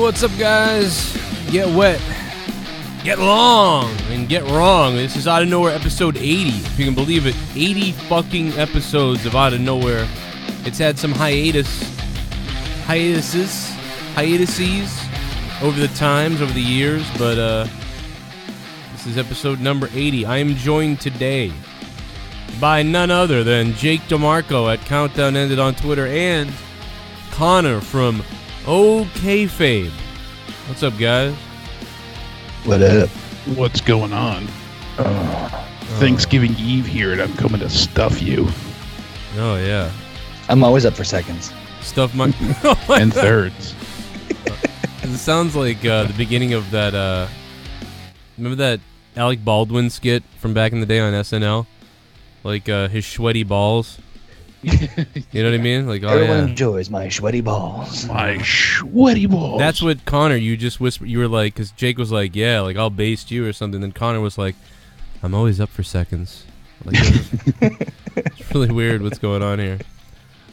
what's up, guys? Get wet, get long, and get wrong. This is Out of Nowhere episode 80. If you can believe it, 80 fucking episodes of Out of Nowhere. It's had some hiatuses over the times, over the years, but this is episode number 80. I am joined today by none other than Jake DeMarco at Countdown Ended on Twitter and Connor from OKFabe. What's up, guys? What up? What's going on? Thanksgiving Eve here, and I'm coming to stuff you. Oh, yeah. I'm always up for seconds. Stuff my... And thirds. It sounds like the beginning of that... remember that Alec Baldwin skit from back in the day on SNL? Like his sweaty balls? You know what I mean? Like, everyone enjoys my sweaty balls. My sweaty balls. That's what Connor, you just whispered. You were like, because Jake was like, yeah, like I'll baste you or something. Then Connor was like, I'm always up for seconds. Like, it's really weird what's going on here.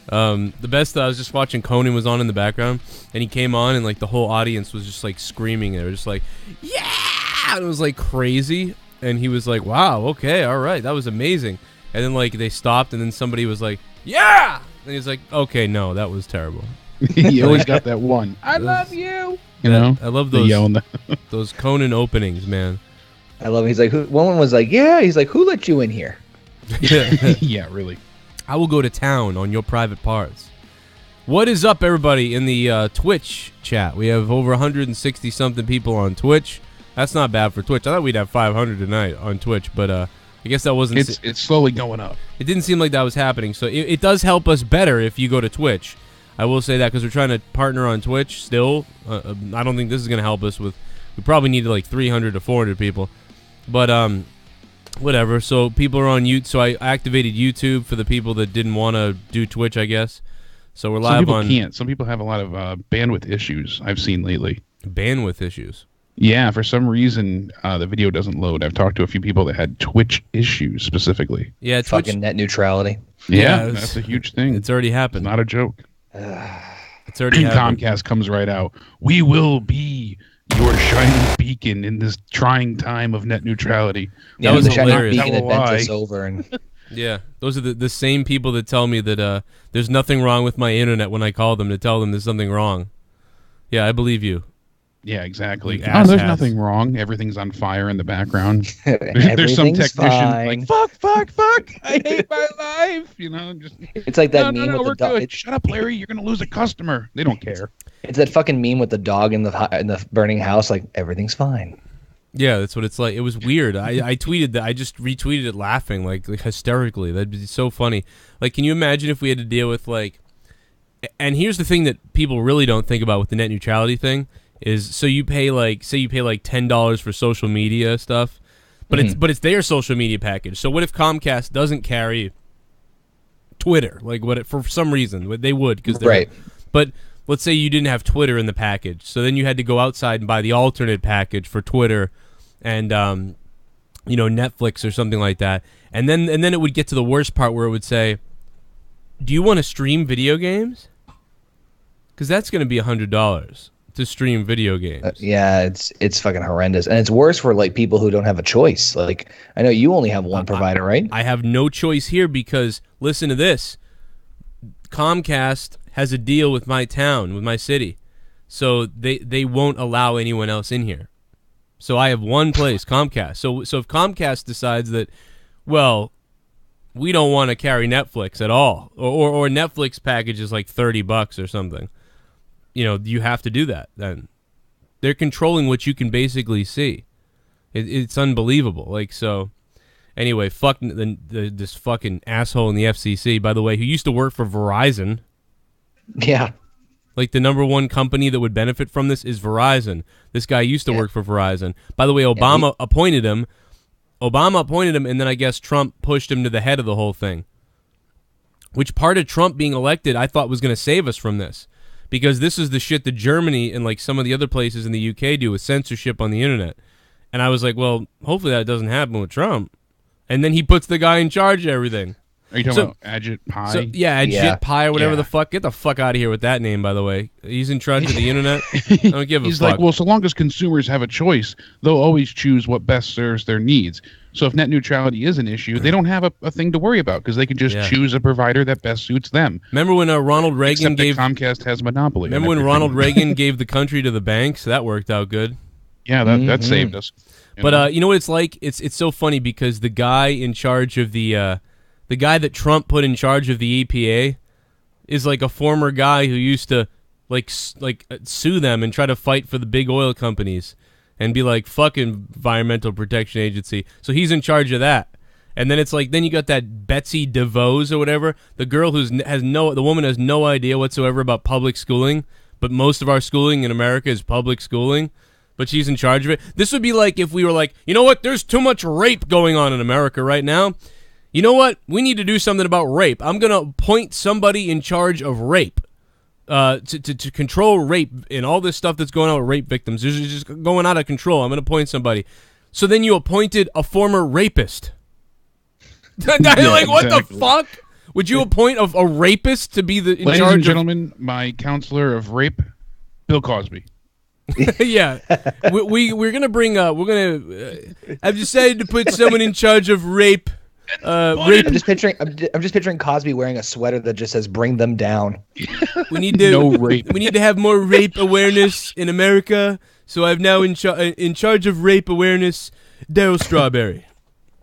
The best, I was just watching, Conan was on in the background, and he came on, and like the whole audience was just like screaming. They were just like, yeah! And it was like crazy. And he was like, wow, okay, all right, that was amazing. And then like they stopped, and then somebody was like, yeah! And he's like, okay, no, that was terrible. You always got that one. I love you. You know? I love those those Conan openings, man. I love it. He's like, one was like, yeah. He's like, who let you in here? Yeah, really. I will go to town on your private parts. What is up, everybody, in the Twitch chat? We have over 160-something people on Twitch. That's not bad for Twitch. I thought we'd have 500 tonight on Twitch, but I guess that wasn't... It's slowly going up. It didn't seem like that was happening, so it does help us better if you go to Twitch. I will say that because we're trying to partner on Twitch still. I don't think this is going to help us with... We probably need like 300 to 400 people. But, whatever. So people are on YouTube. So I activated YouTube for the people that didn't want to do Twitch, I guess. So we're live on... Some people can't. Some people have a lot of bandwidth issues I've seen lately. Bandwidth issues? Yeah, for some reason, the video doesn't load. I've talked to a few people that had Twitch issues specifically. Yeah, Fucking Twitch... net neutrality. Yeah, that's a huge thing. It's already happened. It's not a joke. It's already happened. Comcast comes right out. We will be your shining beacon in this trying time of net neutrality. Yeah, that was the shining hilarious. beacon that bent us over. And yeah, those are the same people that tell me that there's nothing wrong with my internet when I call them to tell them there's something wrong. Yeah, I believe you. Yeah, exactly. There's nothing wrong. Everything's on fire in the background. There's some technician like, fuck, I hate my life. You know, just it's like that meme with the dog. Shut up, Larry. You're gonna lose a customer. They don't care. It's that fucking meme with the dog in the burning house. Like, everything's fine. Yeah, that's what it's like. It was weird. I tweeted that. I just retweeted it laughing, like hysterically. That'd be so funny. Like, can you imagine if we had to deal with like? And here's the thing that people really don't think about with the net neutrality thing. Is so you pay like, say you pay like $10 for social media stuff, but it's their social media package. So what if Comcast doesn't carry Twitter? Like for some reason they would, because right. But let's say you didn't have Twitter in the package, so then you had to go outside and buy the alternate package for Twitter and Netflix or something like that. And then it would get to the worst part where it would say, "Do you want to stream video games?" Because that's going to be $100. To stream video games. Yeah, it's fucking horrendous. And it's worse for like people who don't have a choice. Like, I know you only have one provider, right? I have no choice here because, listen to this. Comcast has a deal with my town, with my city. So they won't allow anyone else in here. So I have one place, Comcast. So if Comcast decides that, well, we don't want to carry Netflix at all, or Netflix package is like $30 or something, you have to do that. Then they're controlling what you can basically see. It's unbelievable. Like, so anyway, fuck this fucking asshole in the FCC, by the way, who used to work for Verizon. Yeah. Like, the number one company that would benefit from this is Verizon. This guy used to work for Verizon. By the way, Obama appointed him. And then I guess Trump pushed him to the head of the whole thing. Which part of Trump being elected I thought was going to save us from this. Because this is the shit that Germany and like some of the other places in the UK do with censorship on the internet. And I was like, well, hopefully that doesn't happen with Trump. And then he puts the guy in charge of everything. Are you talking about Ajit Pai? So, yeah, Ajit Pai or whatever the fuck. Get the fuck out of here with that name, by the way. He's in charge of the internet. I don't give a fuck. He's like, well, so long as consumers have a choice, they'll always choose what best serves their needs. So if net neutrality is an issue, they don't have a thing to worry about because they can just choose a provider that best suits them. Remember when Ronald Reagan gave Comcast has monopoly? Remember when Ronald Reagan gave the country to the banks? That worked out good. Yeah, that saved us. But you know what it's like? It's so funny because the guy in charge of the guy that Trump put in charge of the EPA is like a former guy who used to sue them and try to fight for the big oil companies and be like, fuck Environmental Protection Agency. So he's in charge of that. And then it's like, then you got that Betsy DeVos or whatever, the girl the woman has no idea whatsoever about public schooling, but most of our schooling in America is public schooling. But she's in charge of it. This would be like if we were like, you know what? There's too much rape going on in America right now. You know what? We need to do something about rape. I'm going to appoint somebody in charge of rape to control rape and all this stuff that's going on with rape victims. This is just going out of control. I'm going to appoint somebody. So then you appointed a former rapist. Like, what the fuck? Would you appoint a rapist to be in Ladies charge and gentlemen, my counselor of rape, Bill Cosby. Yeah, we're gonna bring I've decided to put someone in charge of rape. Rape. I'm just picturing Cosby wearing a sweater that just says "Bring them down." We need to no rape. We need to have more rape awareness in America. So I've now in charge of rape awareness, Daryl Strawberry.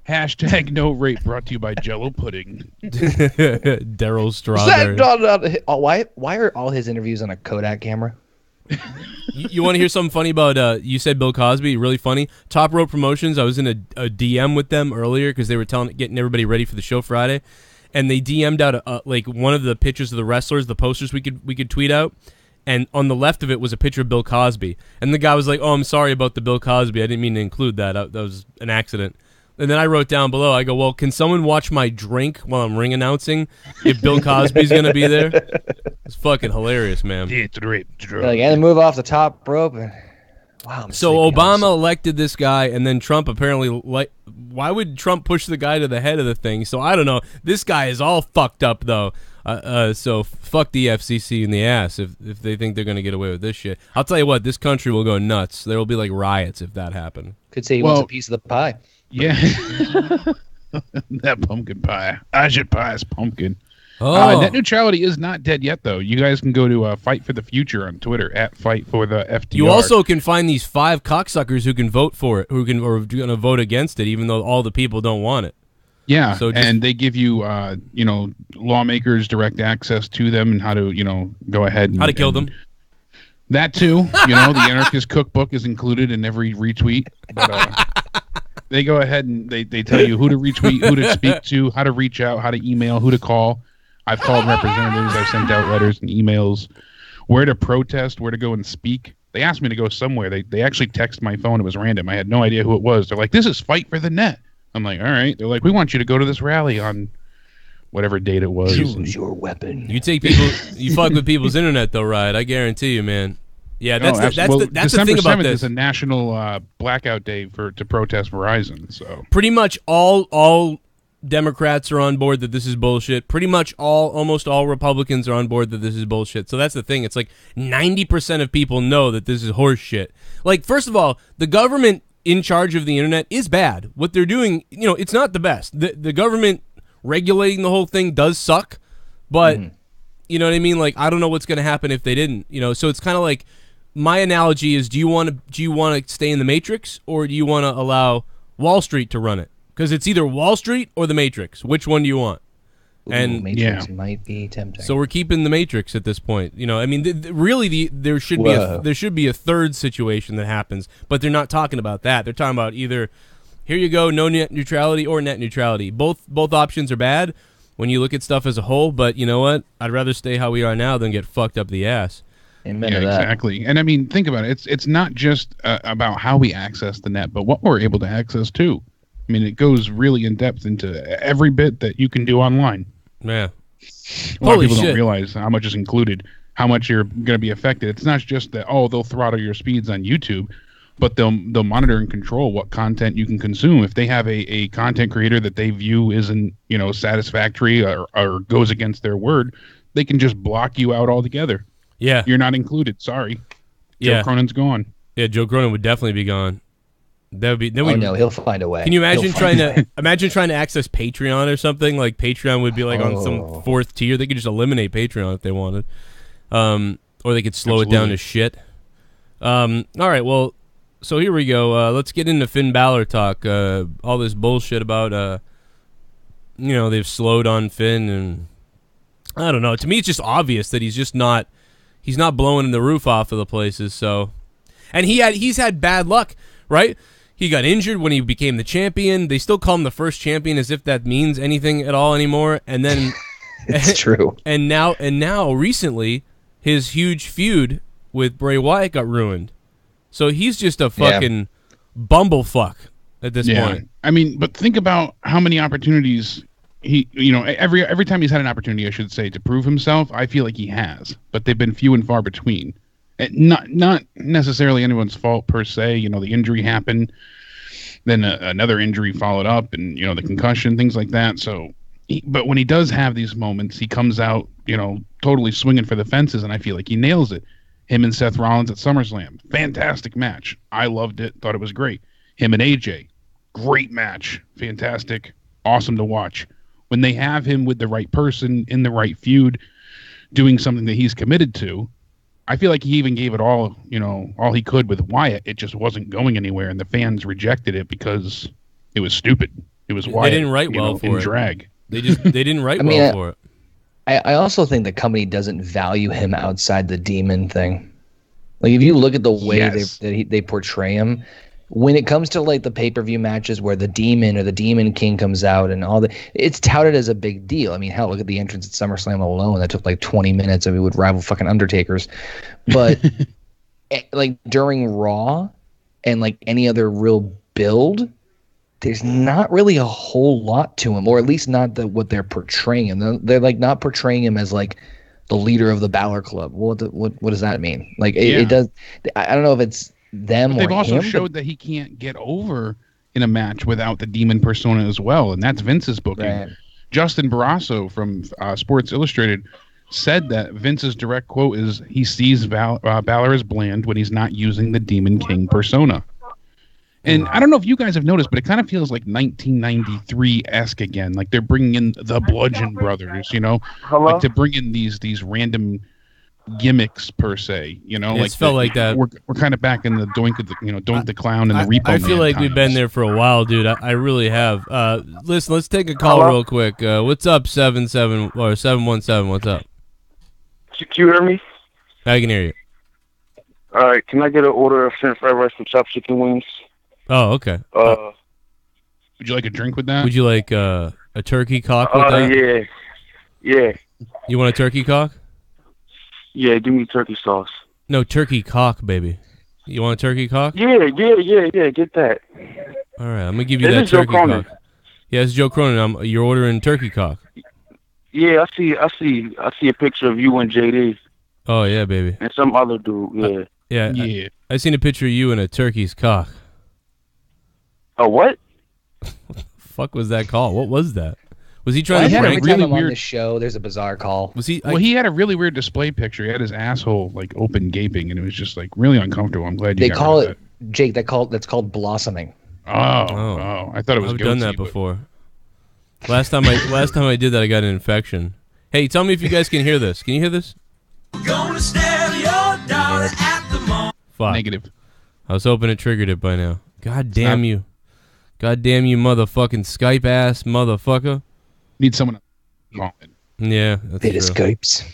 Hashtag no rape brought to you by Jello Pudding. Daryl Strawberry. Why are all his interviews on a Kodak camera? You want to hear something funny about, you said Bill Cosby, really funny. Top Rope Promotions, I was in a DM with them earlier because they were getting everybody ready for the show Friday, and they DM'd out like one of the pictures of the wrestlers, the posters we could tweet out, and on the left of it was a picture of Bill Cosby, and the guy was like, oh, I'm sorry about the Bill Cosby, I didn't mean to include that, that was an accident. And then I wrote down below, I go, well, can someone watch my drink while I'm ring announcing if Bill Cosby's going to be there? It's fucking hilarious, man. Like, and move off the top rope. Wow. So Obama elected this guy, and then Trump apparently, why would Trump push the guy to the head of the thing? So I don't know. This guy is all fucked up, though. So fuck the FCC in the ass if they think they're going to get away with this shit. I'll tell you what, this country will go nuts. There will be like riots if that happened. Could say he wants a piece of the pie. Yeah. That pumpkin pie. Ajit Pie's pumpkin. Oh. Net neutrality is not dead yet, though. You guys can go to Fight for the Future on Twitter, at Fight for the FDR. You also can find these 5 cocksuckers who can vote for it, who are going to vote against it, even though all the people don't want it. Yeah, so and they give you, lawmakers direct access to them and how to, go ahead and... How to kill them. That, too. The Anarchist Cookbook is included in every retweet. But, they go ahead and they tell you who to retweet, who to speak to, how to reach out, how to email, who to call. I've called representatives. I've sent out letters and emails. Where to protest, where to go and speak. They asked me to go somewhere. They actually texted my phone. It was random. I had no idea who it was. They're like, this is Fight for the Net. I'm like, all right. They're like, we want you to go to this rally on whatever date it was. Choose your weapon. You fuck with people's internet, though, right? I guarantee you, man. Yeah, that's the thing about this. Is a national blackout day to protest Verizon. So pretty much all Democrats are on board that this is bullshit. Pretty much almost all Republicans are on board that this is bullshit. So that's the thing. It's like 90% of people know that this is horse shit. Like, first of all, the government in charge of the internet is bad. What they're doing, it's not the best. The government regulating the whole thing does suck, but you know what I mean? Like, I don't know what's going to happen if they didn't. So it's kind of like, my analogy is, do you want to stay in the Matrix, or do you want to allow Wall Street to run it? Because it's either Wall Street or the Matrix. Which one do you want? And Matrix might be tempting. So we're keeping the Matrix at this point. Really, there should be a third situation that happens, but they're not talking about that. They're talking about either, here you go, no net neutrality or net neutrality. Both options are bad when you look at stuff as a whole. But you know what? I'd rather stay how we are now than get fucked up the ass. Amen to that. Exactly. And think about it. It's not just about how we access the net, but what we're able to access too. It goes really in depth into every bit that you can do online. Yeah. A lot of people don't realize how much is included, how much you're going to be affected. It's not just that, they'll throttle your speeds on YouTube. but they'll monitor and control what content you can consume. If they have a content creator that they view isn't, satisfactory or goes against their word, they can just block you out altogether. Yeah. You're not included. Sorry. Yeah. Joe Cronin's gone. Yeah, Joe Cronin would definitely be gone. That would be. No, he'll find a way. Can you imagine trying to access Patreon or something? Like Patreon would be like on some fourth tier. They could just eliminate Patreon if they wanted, or they could slow it down to shit. All right, well, so here we go. Let's get into Finn Balor talk. All this bullshit about they've slowed on Finn, and I don't know. To me, it's just obvious that he's not blowing the roof off of the places. So, and he's had bad luck, right? He got injured when he became the champion. They still call him the first champion as if that means anything at all anymore. And then it's true. And now recently, his huge feud with Bray Wyatt got ruined. So he's just a fucking bumblefuck at this point. I mean, but think about how many opportunities he, every time he's had an opportunity, I should say, to prove himself, I feel like he has. But they've been few and far between. Not necessarily anyone's fault per se. The injury happened, then another injury followed up, and the concussion, things like that. So, but when he does have these moments, he comes out, totally swinging for the fences, and I feel like he nails it. Him and Seth Rollins at SummerSlam, fantastic match. I loved it, thought it was great. Him and AJ, great match, fantastic, awesome to watch. When they have him with the right person in the right feud, doing something that he's committed to, I feel like he even gave it all, all he could with Wyatt. It just wasn't going anywhere, and the fans rejected it because it was stupid. It was Wyatt. They didn't write well for it. Drag. They didn't write well for it. I also think the company doesn't value him outside the demon thing. Like if you look at the way they portray him, when it comes to like the pay-per-view matches where the demon or the demon king comes out and all that, it's touted as a big deal. I mean, hell, look at the entrance at SummerSlam alone. That took like 20 minutes. I mean, it would rival fucking Undertaker's. But like during Raw and like any other real build, there's not really a whole lot to him, or at least not what they're portraying him. They're like not portraying him as like the leader of the Balor Club. What does that mean? Like it does. I don't know if it's them, but they've or also him, showed that he can't get over in a match without the demon persona as well, and that's Vince's booking. Right. Justin Barrasso from Sports Illustrated said that Vince's direct quote is he sees Balor as bland when he's not using the Demon King persona. And I don't know if you guys have noticed, but it kind of feels like 1993-esque again. Like they're bringing in the Bludgeon Brothers, Hello? Like to bring in these random gimmicks per se, It's felt like that. We're kind of back in the Doink the Clown and the Repo Man. I feel like we've been there for a while, dude. I really have. Listen, let's take a call real quick. What's up, 717? What's up? Can you hear me? I can hear you. All right, can I get an order of French fried rice with chopped chicken wings? Oh, okay. Would you like a drink with that? Would you like a turkey cock with that? Yeah. You want a turkey cock? Yeah, give me turkey sauce. No, turkey cock, baby. You want a turkey cock? Yeah, get that. All right, I'm going to give you that turkey cock. Yeah, it's Joe Cronin. You're ordering turkey cock. Yeah, I see a picture of you and JD. Oh, yeah, baby. And some other dude, yeah. I seen a picture of you and a turkey's cock. A what? What the fuck was that call? What was that? Was he trying to prank? prank? Every time I'm on the show, there's a bizarre call. Was he? Well, he had a really weird display picture. He had his asshole like open, gaping, and it was just like really uncomfortable. I'm glad you. They call it, Jake. That's called blossoming. Oh! I thought it was. I've done that before. Last time I did that, I got an infection. Hey, tell me if you guys can hear this. Can you hear this? Gonna steal your daughter at the mall. Fuck. Negative. I was hoping it triggered it by now. God damn you. God damn you, motherfucking Skype ass motherfucker. Need someone to call it. Yeah, that's Beta true. Skypes.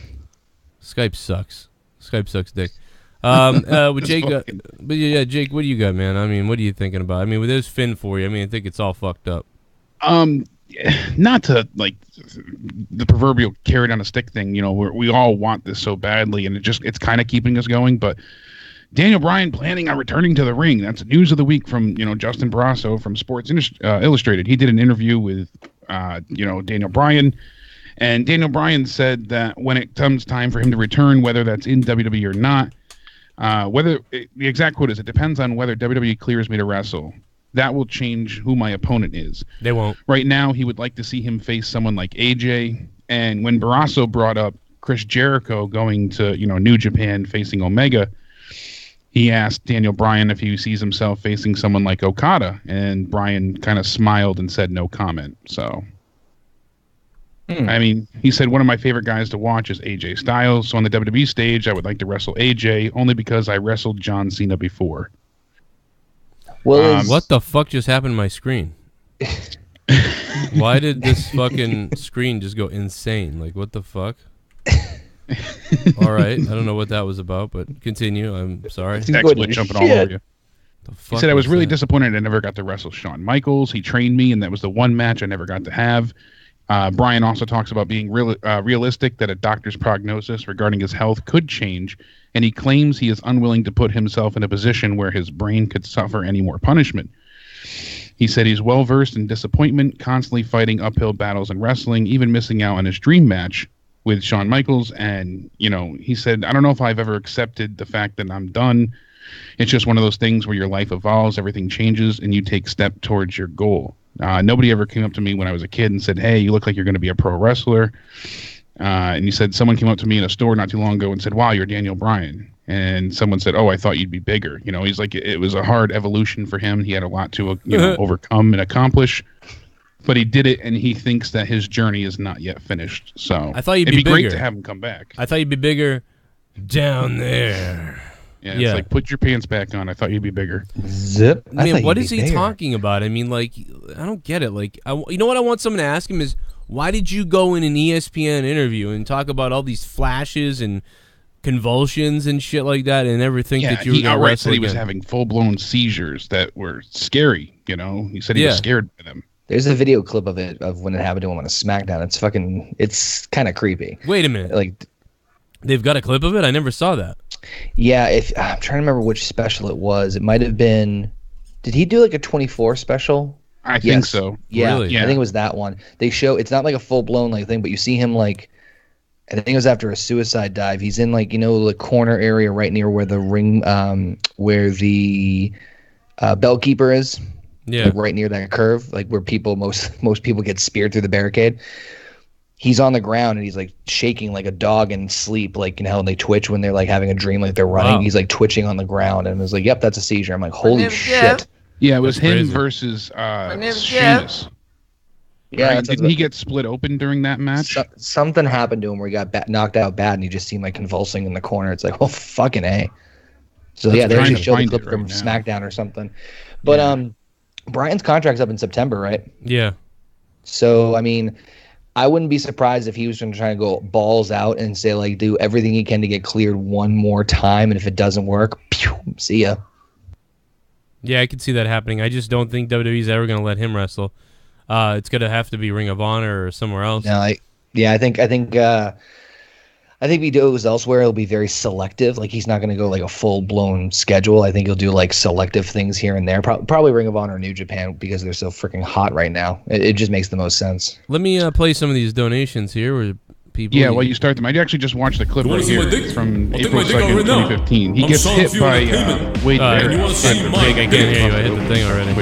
Skype sucks. Skype sucks dick. With Jake, but yeah, Jake, what do you got, man? I mean, what are you thinking about? I mean, with this Finn for you, I mean, I think it's all fucked up. Not to like the proverbial carrot on a stick thing, we all want this so badly, and it's kind of keeping us going. But Daniel Bryan planning on returning to the ring. That's news of the week from Justin Barrasso from Sports Illustrated. He did an interview with Daniel Bryan, and Daniel Bryan said that when it comes time for him to return, whether that's in WWE or not, The exact quote is, "It depends on whether WWE clears me to wrestle. That will change who my opponent is." They won't. Right now, he would like to see him face someone like AJ. And when Barrasso brought up Chris Jericho going to, New Japan facing Omega, he asked Daniel Bryan if he sees himself facing someone like Okada, and Bryan kind of smiled and said no comment. So, I mean, he said, "One of my favorite guys to watch is AJ Styles. So on the WWE stage, I would like to wrestle AJ only because I wrestled John Cena before." Well, what the fuck just happened to my screen? Why did this fucking screen just go insane? Like, what the fuck? All right, I don't know what that was about, but continue. I'm sorry. XSplit jumping all over you. He said, "I was really that? disappointed I never got to wrestle Shawn Michaels. He trained me, and that was the one match I never got to have." Bryan also talks about being realistic that a doctor's prognosis regarding his health could change, and he claims he is unwilling to put himself in a position where his brain could suffer any more punishment. He said he's well-versed in disappointment, constantly fighting uphill battles in wrestling, even missing out on his dream match with Shawn Michaels. And, he said, "I don't know if I've ever accepted the fact that I'm done. It's just one of those things where your life evolves, everything changes, and you take step towards your goal. Nobody ever came up to me when I was a kid and said, 'Hey, you look like you're going to be a pro wrestler.' And he said, someone came up to me in a store not too long ago and said, 'Wow, you're Daniel Bryan.' And someone said, 'Oh, I thought you'd be bigger.' He's like, it was a hard evolution for him. He had a lot to overcome and accomplish, but he did it, and he thinks that his journey is not yet finished. So I thought you'd it'd be be great bigger. to have him come back. I thought you'd be bigger down there." Yeah, it's like, put your pants back on. I thought you'd be bigger. Zip. Man, what is he talking about? I mean, like, I don't get it. Like, you know what I want someone to ask him is, why did you go in an ESPN interview and talk about all these flashes and convulsions and shit like that, and never think that you were going to outright wrestle said he was again? having full-blown seizures that were scary. He said he was scared by them. There's a video clip of it of when it happened to him on a SmackDown. It's kind of creepy. Wait a minute. Like, they've got a clip of it? I never saw that. Yeah, I'm trying to remember which special it was. It might have been. Did he do like a 24 special? I think so. Yeah, Really? I think it was that one. They show it's not like a full blown thing, but you see him like. I think it was after a suicide dive. He's in the corner area right near where the ring, where the bell keeper is. Yeah, like right near that curve, like where most people get speared through the barricade. He's on the ground and he's like shaking like a dog in sleep, like how they twitch when they're like having a dream, like they're running. Wow. He's like twitching on the ground, and it was like, "Yep, that's a seizure." I'm like, "Holy shit!" Yeah, it was that's him crazy. Versus Sheamus. Yeah, right? Didn't he get split open during that match? Something happened to him where he got knocked out bad, and he just seemed like convulsing in the corner. It's like, well, fucking A. So they actually showed the clip from SmackDown or something. But Bryan's contract's up in September, right? Yeah. So I mean, I wouldn't be surprised if he was going to try to go balls out and say like, do everything he can to get cleared one more time, and if it doesn't work, see ya. Yeah, I could see that happening. I just don't think WWE's ever going to let him wrestle. It's going to have to be Ring of Honor or somewhere else. No, I think if he goes elsewhere, he'll be very selective. Like, he's not going to go like a full blown schedule. I think he'll do like selective things here and there. Probably Ring of Honor or New Japan, because they're so freaking hot right now. It just makes the most sense. Let me play some of these donations here where people. Yeah, while you start them, I actually just watched the clip right here. It's from April 2nd, 2015. He gets hit by Wade Barrett. I can't hear you. I hit the thing already.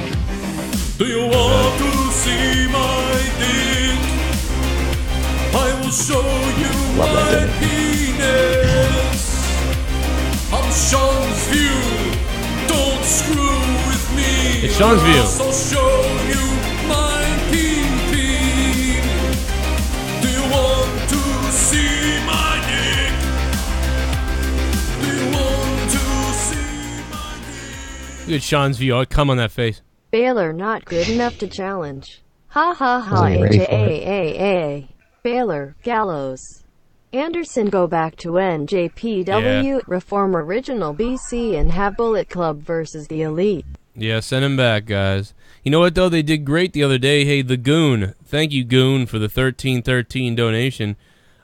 Do you want to see my dick? I will show you my penis. I'm Sean's View. Don't screw with me. It's Sean's View. I'll show you my pee-pee. Do you want to see my dick? Do you want to see my dick? Look at Sean's View. I'll come on that face. Balor not good enough to challenge. Ha ha ha. Wasn't ready for AJAA. Balor, Gallows. Anderson go back to NJPW, reform original BC, and have Bullet Club versus the Elite. Yeah, send him back, guys. You know what, though? They did great the other day. Hey, the Goon. Thank you, Goon, for the 1313 donation.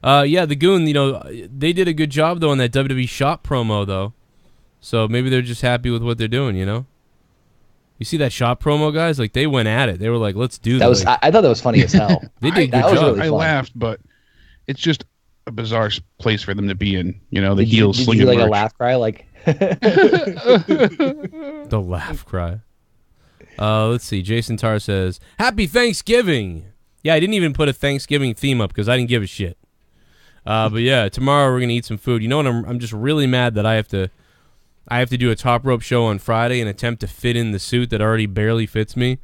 Yeah, the Goon, they did a good job, though, on that WWE Shop promo, though. So maybe they're just happy with what they're doing, You see that Shop promo, guys? Like, they went at it. They were like, let's do this. I thought that was funny as hell. They did a good that was job. really I fun. laughed, but it's just a bizarre place for them to be in. The Did heels you slinging like merch. a laugh cry? Like, The laugh cry. Let's see. Jason Tarr says, "Happy Thanksgiving." Yeah, I didn't even put a Thanksgiving theme up because I didn't give a shit. But yeah, tomorrow we're gonna eat some food. You know what? I'm just really mad that I have to do a top rope show on Friday and attempt to fit in the suit that already barely fits me.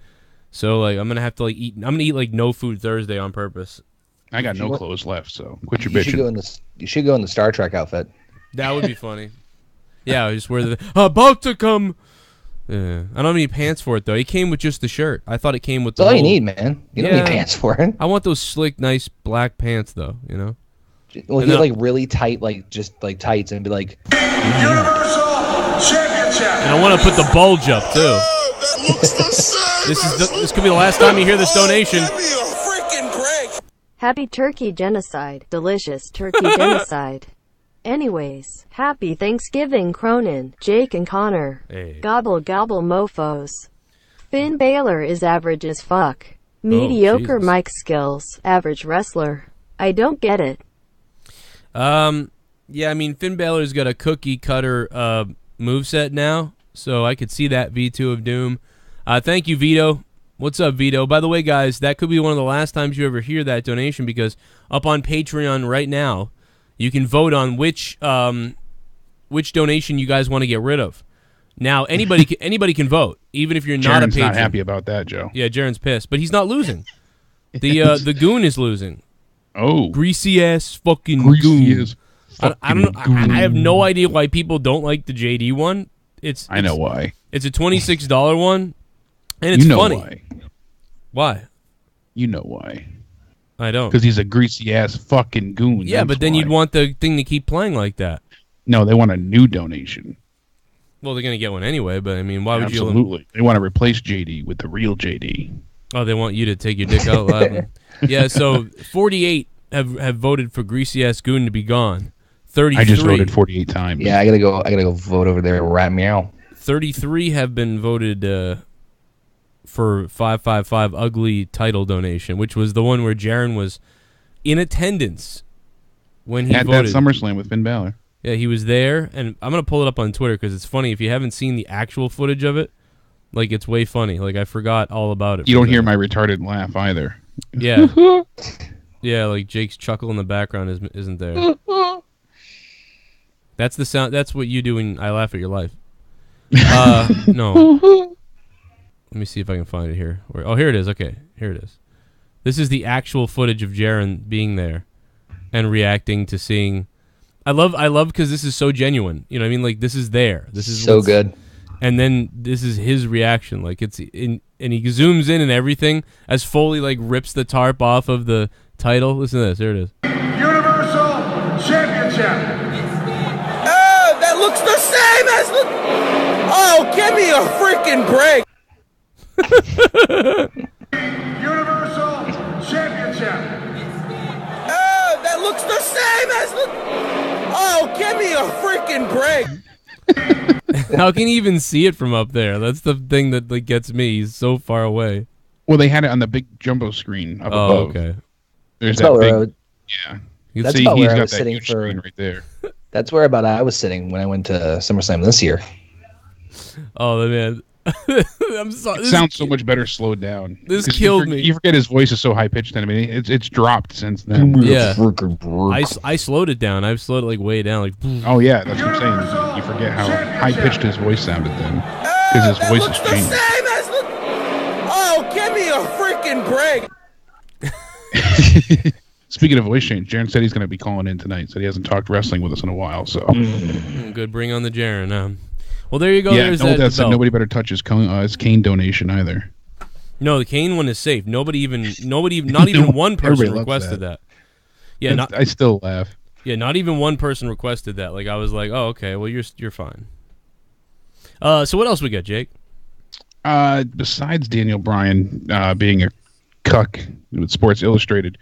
So like I'm gonna have to like eat. I'm gonna eat like no food Thursday on purpose. I got no clothes left, so quit your bitching. You should go in the Star Trek outfit. That would be funny. Yeah, I just wear the about to come. I don't have any pants for it though. It came with just the shirt. I thought it came with. That's all you need, man. You don't need pants for it. I want those slick, nice black pants though. You know. Well, you like really tight, like just like tights, and be like Universal Championship. And I want to put the bulge up too. This could be the last time you hear this donation. Happy turkey genocide. Delicious turkey genocide. Anyways, happy Thanksgiving, Cronin, Jake, and Connor. Hey. Gobble gobble mofos. Finn Balor is average as fuck. Mediocre Jesus. mic skills. Average wrestler. I don't get it. Yeah, I mean Finn Balor's got a cookie cutter moveset now, so I could see that V2 of Doom. Thank you, Vito. What's up, Vito? By the way, guys, that could be one of the last times you ever hear that donation because up on Patreon right now, you can vote on which donation you guys want to get rid of. Now, anybody can vote, even if you're not a patron. Not happy about that, Joe. Yeah, Jaren's pissed, but he's not losing. The goon is losing. Oh, Greasy ass fucking goon. I don't know. I have no idea why people don't like the JD one. I know why. It's a $26 one, and it's funny. Why? You know why? I don't. Because he's a greasy ass fucking goon. Yeah, but then you'd want the thing to keep playing like that. No, they want a new donation. Well, they're gonna get one anyway. But I mean, why would you? Absolutely, they want to replace JD with the real JD. Oh, they want you to take your dick out loud. Yeah. So 48 have voted for greasy ass goon to be gone. 33. I just voted 48 times. Yeah, I gotta go vote over there. Rat meow. 33 have been voted for 555 ugly title donation, which was the one where Jaren was in attendance when he at voted. That SummerSlam with Finn Balor. Yeah, he was there, and I'm gonna pull it up on Twitter because it's funny. If you haven't seen the actual footage of it, like it's way funny. Like I forgot all about it. You don't hear my retarded laugh either. Yeah, yeah. Like Jake's chuckle in the background isn't there. That's the sound. That's what you do when I laugh at your life. No. Let me see if I can find it here. Oh, here it is. Okay, here it is. This is the actual footage of Jaren being there and reacting to seeing. I love because this is so genuine. You know what I mean? Like this is there. This is so good. And then this is his reaction. Like it's in, and he zooms in and everything as Foley like rips the tarp off of the title. Listen to this. Here it is. Universal Championship. Oh, that looks the same as the. Oh, give me a freaking break. Universal Championship. Oh, that looks the same as the. Oh, give me a freaking break. How can you even see it from up there? That's the thing that like gets me. He's so far away. Well, they had it on the big jumbo screen up above. Okay. There's That's that big. yeah. You can That's see about he's where I got was that sitting huge for. screen right there. That's where about I was sitting when I went to SummerSlam this year. Oh man. I'm sorry. It sounds so much better slowed down. This killed me. You forget his voice is so high pitched. I mean, it's dropped since then. Yeah. I slowed it down. I've slowed it like way down. Like. Oh yeah, that's what I'm saying. You forget how high pitched his voice sounded then, because his voice has changed. Same as the. Oh, give me a freaking break. Speaking of voice change, Jaren said he's going to be calling in tonight. Said he hasn't talked wrestling with us in a while. So Good, bring on the Jaren. Well, there you go. Yeah, There's that said nobody better touch his KANE donation either. No, the KANE one is safe. Nobody even, not even one person requested that. Yeah, I still laugh. Yeah, not even one person requested that. Like I was like, oh, okay, well you're fine. So what else we got, Jake? Besides Daniel Bryan being a cuck with Sports Illustrated,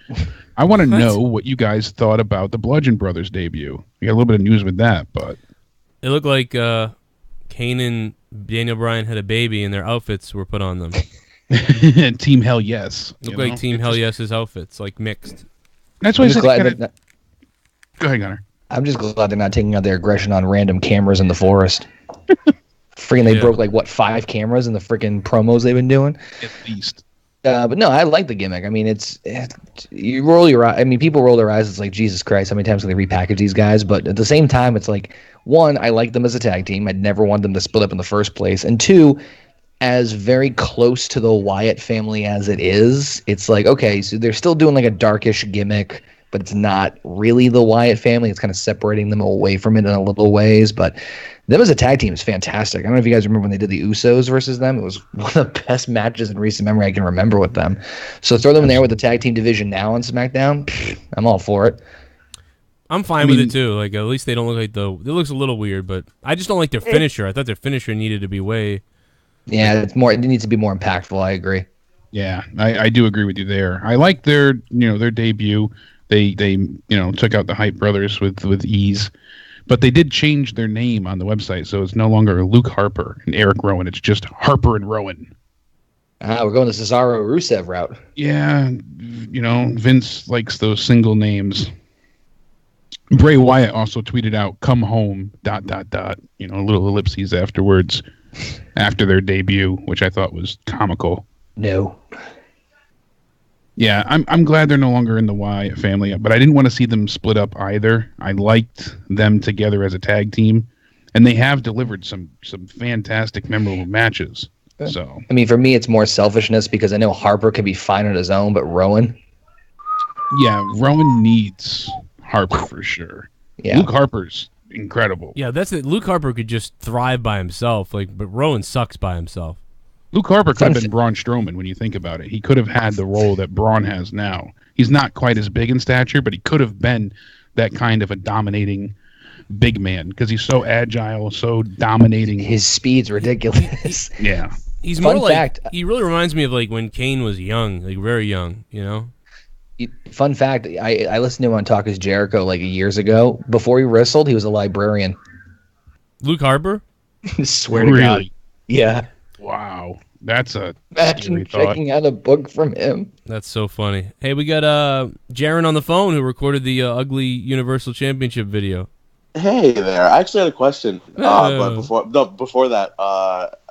I want to know what you guys thought about the Bludgeon Brothers debut. We got a little bit of news with that, but it looked like KANE and Daniel Bryan had a baby, and their outfits were put on them. Team Hell Yes. Looked like Team Hell Yes's outfits, like mixed. That's why I said. Go ahead, Gunnar. I'm just glad they're not taking out their aggression on random cameras in the forest. Freaking, they broke like what 5 cameras in the freaking promos they've been doing. At least. But no, I like the gimmick. I mean, you roll your eyes. I mean, people roll their eyes. It's like, Jesus Christ, how many times can they repackage these guys? But at the same time, it's like, one, I like them as a tag team. I'd never want them to split up in the first place. And two, as very close to the Wyatt family as it is, it's like, okay, so they're still doing like a darkish gimmick, but it's not really the Wyatt family. It's kind of separating them away from it in a little ways. But them as a tag team is fantastic. I don't know if you guys remember when they did the Usos versus them. It was one of the best matches in recent memory I can remember with them. So throw them in there with the tag team division now on SmackDown. I'm all for it. I'm fine with it too. Like, at least they don't look like it looks a little weird, but I just don't like their finisher. I thought their finisher needed to be way. Yeah, it needs to be more impactful. I agree. Yeah, I do agree with you there. I like their debut. They took out the Hype Brothers with ease. But they did change their name on the website, so it's no longer Luke Harper and Eric Rowan. It's just Harper and Rowan. We're going the Cesaro Rusev route. Yeah, Vince likes those single names. Bray Wyatt also tweeted out, "Come home, ... little ellipses afterwards, after their debut, which I thought was comical. No. Yeah, I'm glad they're no longer in the Wyatt family, but I didn't want to see them split up either. I liked them together as a tag team, and they have delivered some fantastic, memorable matches. So, I mean, for me, it's more selfishness because I know Harper could be fine on his own, but Rowan? Yeah, Rowan needs Harper for sure. Yeah. Luke Harper's incredible. Yeah, that's it. Luke Harper could just thrive by himself, but Rowan sucks by himself. Luke Harper could have been Braun Strowman when you think about it. He could have had the role that Braun has now. He's not quite as big in stature, but he could have been that kind of a dominating big man because he's so agile, so dominating. His speed's ridiculous. Yeah. He's more like, he really reminds me of like when Kane was young, like very young, Fun fact, I listened to him on Talk is Jericho like years ago. Before he wrestled, he was a librarian. Luke Harper? Swear to God. Yeah. Wow. That's a Imagine checking out a book from him. That's so funny. Hey, we got Jaron on the phone who recorded the Ugly Universal Championship video. Hey there. I actually had a question. But before that,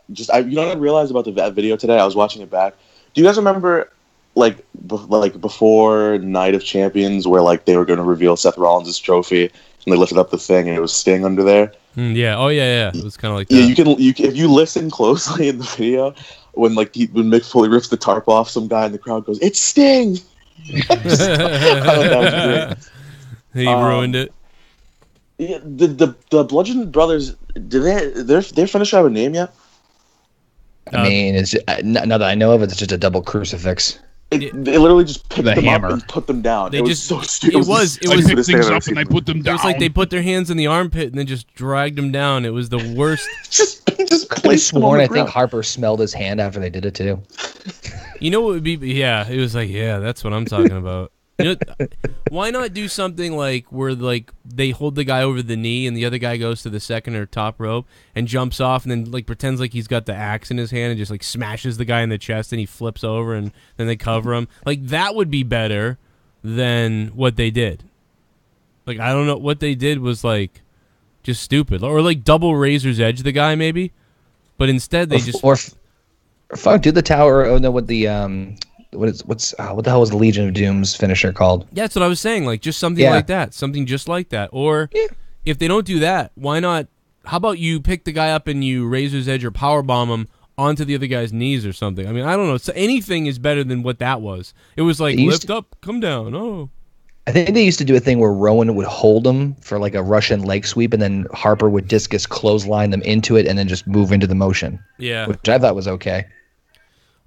you know what I realized about the video today? I was watching it back. Do you guys remember like before Night of Champions where like they were going to reveal Seth Rollins' trophy and they lifted up the thing and it was Sting under there? Yeah. Oh yeah. It was kind of like that. Yeah, if you listen closely in the video, when Mick Foley rips the tarp off, some guy in the crowd goes, "It's Sting!" I thought that was great. He ruined it. Yeah, the Bludgeon Brothers, their finisher have a name yet? I mean, it's not that I know of. It's just a double crucifix. They literally just picked them hammer. up and put them down. It was so stupid. It was picked things up and they put them down. It was like they put their hands in the armpit and then just dragged them down. It was the worst. just I sworn I think Harper smelled his hand after they did it too. You know what would be? Yeah, it was like, yeah, that's what I'm talking about. Why not do something like where like they hold the guy over the knee and the other guy goes to the second or top rope and jumps off and then like pretends like he's got the axe in his hand and just like smashes the guy in the chest and he flips over and then they cover him. Like that would be better than what they did. Like I don't know, what they did was like just stupid, or like double Razor's Edge the guy maybe, but instead they do the tower. Oh no, what the what the hell was the Legion of Doom's finisher called? Yeah, that's what I was saying. Like just something like that, something just like that. Or if they don't do that, why not? How about you pick the guy up and you Razor's Edge or powerbomb him onto the other guy's knees or something? I mean, I don't know. So anything is better than what that was. It was like lift up, come down. Oh. I think they used to do a thing where Rowan would hold him for like a Russian leg sweep, and then Harper would discus clothesline them into it, and then just move into the motion. Yeah, which I thought was okay.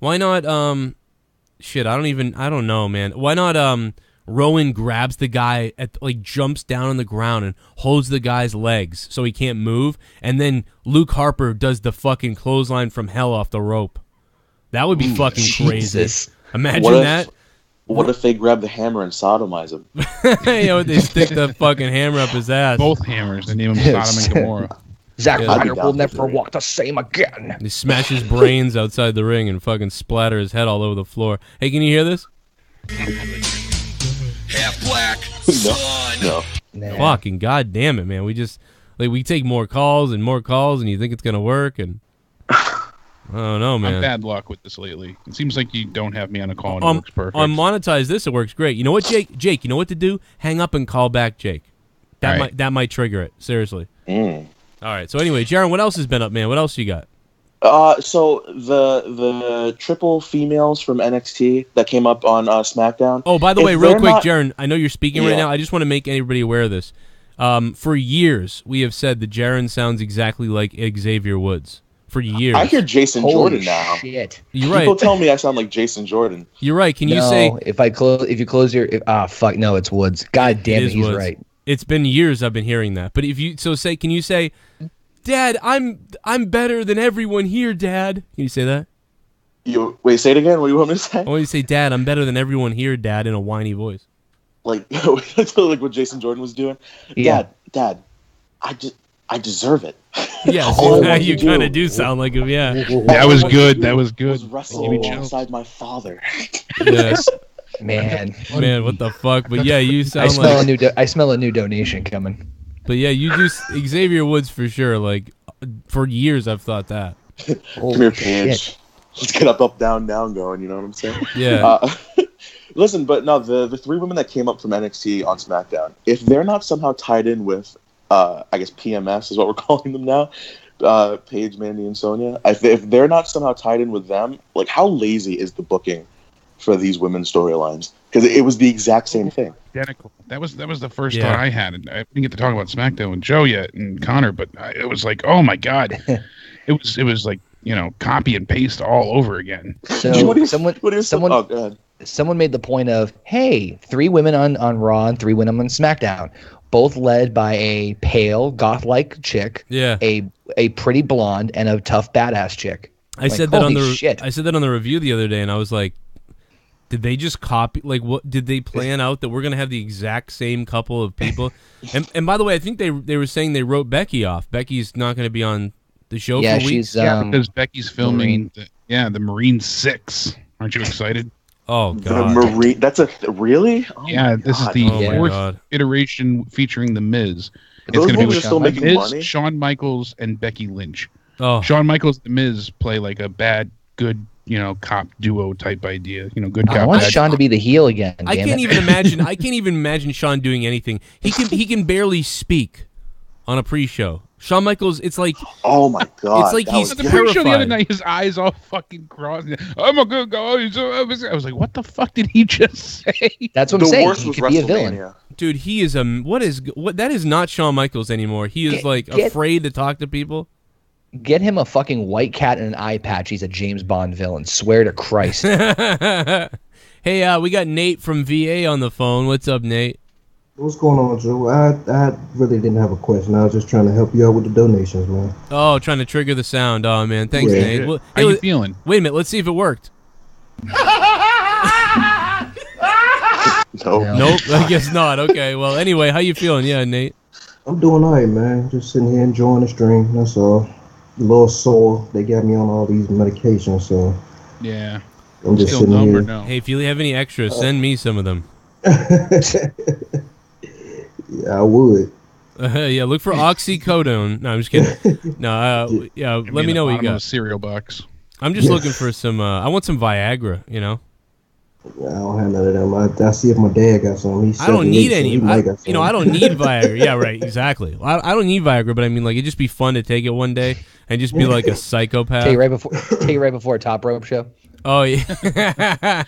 Why not? Shit, I don't know, man. Why not? Rowan grabs the guy jumps down on the ground and holds the guy's legs so he can't move, and then Luke Harper does the fucking clothesline from hell off the rope. That would be fucking crazy. Imagine that. What if they grab the hammer and sodomize him? They stick the fucking hammer up his ass. Both hammers. They name him Sodom and Gomorrah. Zack Ryder will never walk the same again. He smashes brains outside the ring and fucking splatter his head all over the floor. Hey, can you hear this? Half black, No. Nah. Fucking goddamn it, man. We just we take more calls, and you think it's gonna work, and I don't know, man. I've bad luck with this lately. It seems like you don't have me on a call and it works perfect. On Monetize This, it works great. You know what, Jake? Jake, you know what to do? Hang up and call back, Jake. That might trigger it. Seriously. All right. So anyway, Jaron, what else has been up, man? What else you got? So the triple females from NXT that came up on SmackDown. Oh, by the way, real quick, Jaron, I know you're speaking right now. I just want to make everybody aware of this. For years, we have said that Jaron sounds exactly like Xavier Woods. For years. I hear Jason Jordan now. Shit. You're right. People tell me I sound like Jason Jordan. You're right. Can you say if you close your fuck no, it's Woods. God damn it, he's Woods. right. It's been years I've been hearing that. But if you can you say, Dad, I'm better than everyone here, Dad. Can you say that? Wait, say it again. What do you want me to say? I want you to say, Dad, I'm better than everyone here, Dad, in a whiny voice. Like what Jason Jordan was doing. Yeah. Dad, I deserve it. Yes, you kind of do sound like him. Yeah, that was good. That was good. I was wrestling alongside my father. Yes. Man, what the fuck? But yeah, you sound I smell a new donation coming. But yeah, you do Xavier Woods for sure. Like for years, I've thought that. Come here, Paige. Let's get up, down, going. You know what I'm saying? Yeah. Listen, but no, the three women that came up from NXT on SmackDown, if they're not somehow tied in with, I guess PMS is what we're calling them now, Paige, Mandy, and Sonya. If they're not somehow tied in with them, like how lazy is the booking for these women's storylines? Because it was the exact same thing. Identical. That was the first thought I had. And I didn't get to talk about SmackDown with Joe yet and Connor, but it was like, oh my god, it was like copy and paste all over again. So someone made the point of, hey, 3 women on Raw and 3 women on SmackDown, both led by a pale goth-like chick, a pretty blonde, and a tough badass chick. I said that on the review the other day, and I was like, did they just copy? Like, what did they plan out that we're gonna have the exact same couple of people? And by the way, I think they were saying they wrote Becky off. Becky's not gonna be on the show for weeks. Because Becky's filming the Marine 6. Aren't you excited? Oh god, the Marine. That's really? Oh, yeah, this is the 4th iteration featuring the Miz. It's going to be with still making Miz, money? Shawn Michaels, and Becky Lynch. Oh, Shawn Michaels and the Miz play like a bad, good, cop duo type idea. Good cop. I want Shawn to be the heel again. I can't even imagine Shawn doing anything. He can barely speak on a pre-show. Shawn Michaels, it's like, oh my god, it's like he's the pre-show the other night. His eyes all fucking crossed. I'm a good guy. I was like, what the fuck did he just say? That's what I'm saying. Worst he was could be a villain. Dude, he is that is not Shawn Michaels anymore. He is afraid to talk to people. Get him a fucking white cat and an eye patch. He's a James Bond villain. Swear to Christ. Hey, we got Nate from VA on the phone. What's up, Nate? What's going on, Joe? I really didn't have a question. I was just trying to help you out with the donations, man. Oh, trying to trigger the sound. Oh, man. Thanks, Nate. Well, how you feeling? Wait a minute. Let's see if it worked. Nope. Nope. I guess not. Okay. Well, anyway, how you feeling? Yeah, Nate. I'm doing all right, man. Just sitting here enjoying the stream. That's all. A little sore. They got me on all these medications, so yeah. I'm just sitting here. No? Hey, if you have any extras, send me some of them. Yeah, I would. Yeah, look for oxycodone. No, I'm just kidding. No, let me know what you got. Cereal box. I'm just looking for some. I want some Viagra. Yeah, I don't have none of them. I see if my dad got some. I don't need any. I don't need Viagra. Yeah, right. Exactly. I don't need Viagra, but I mean, like, it'd just be fun to take it one day and just be like a psychopath. Take it right before a top rope show. Oh yeah.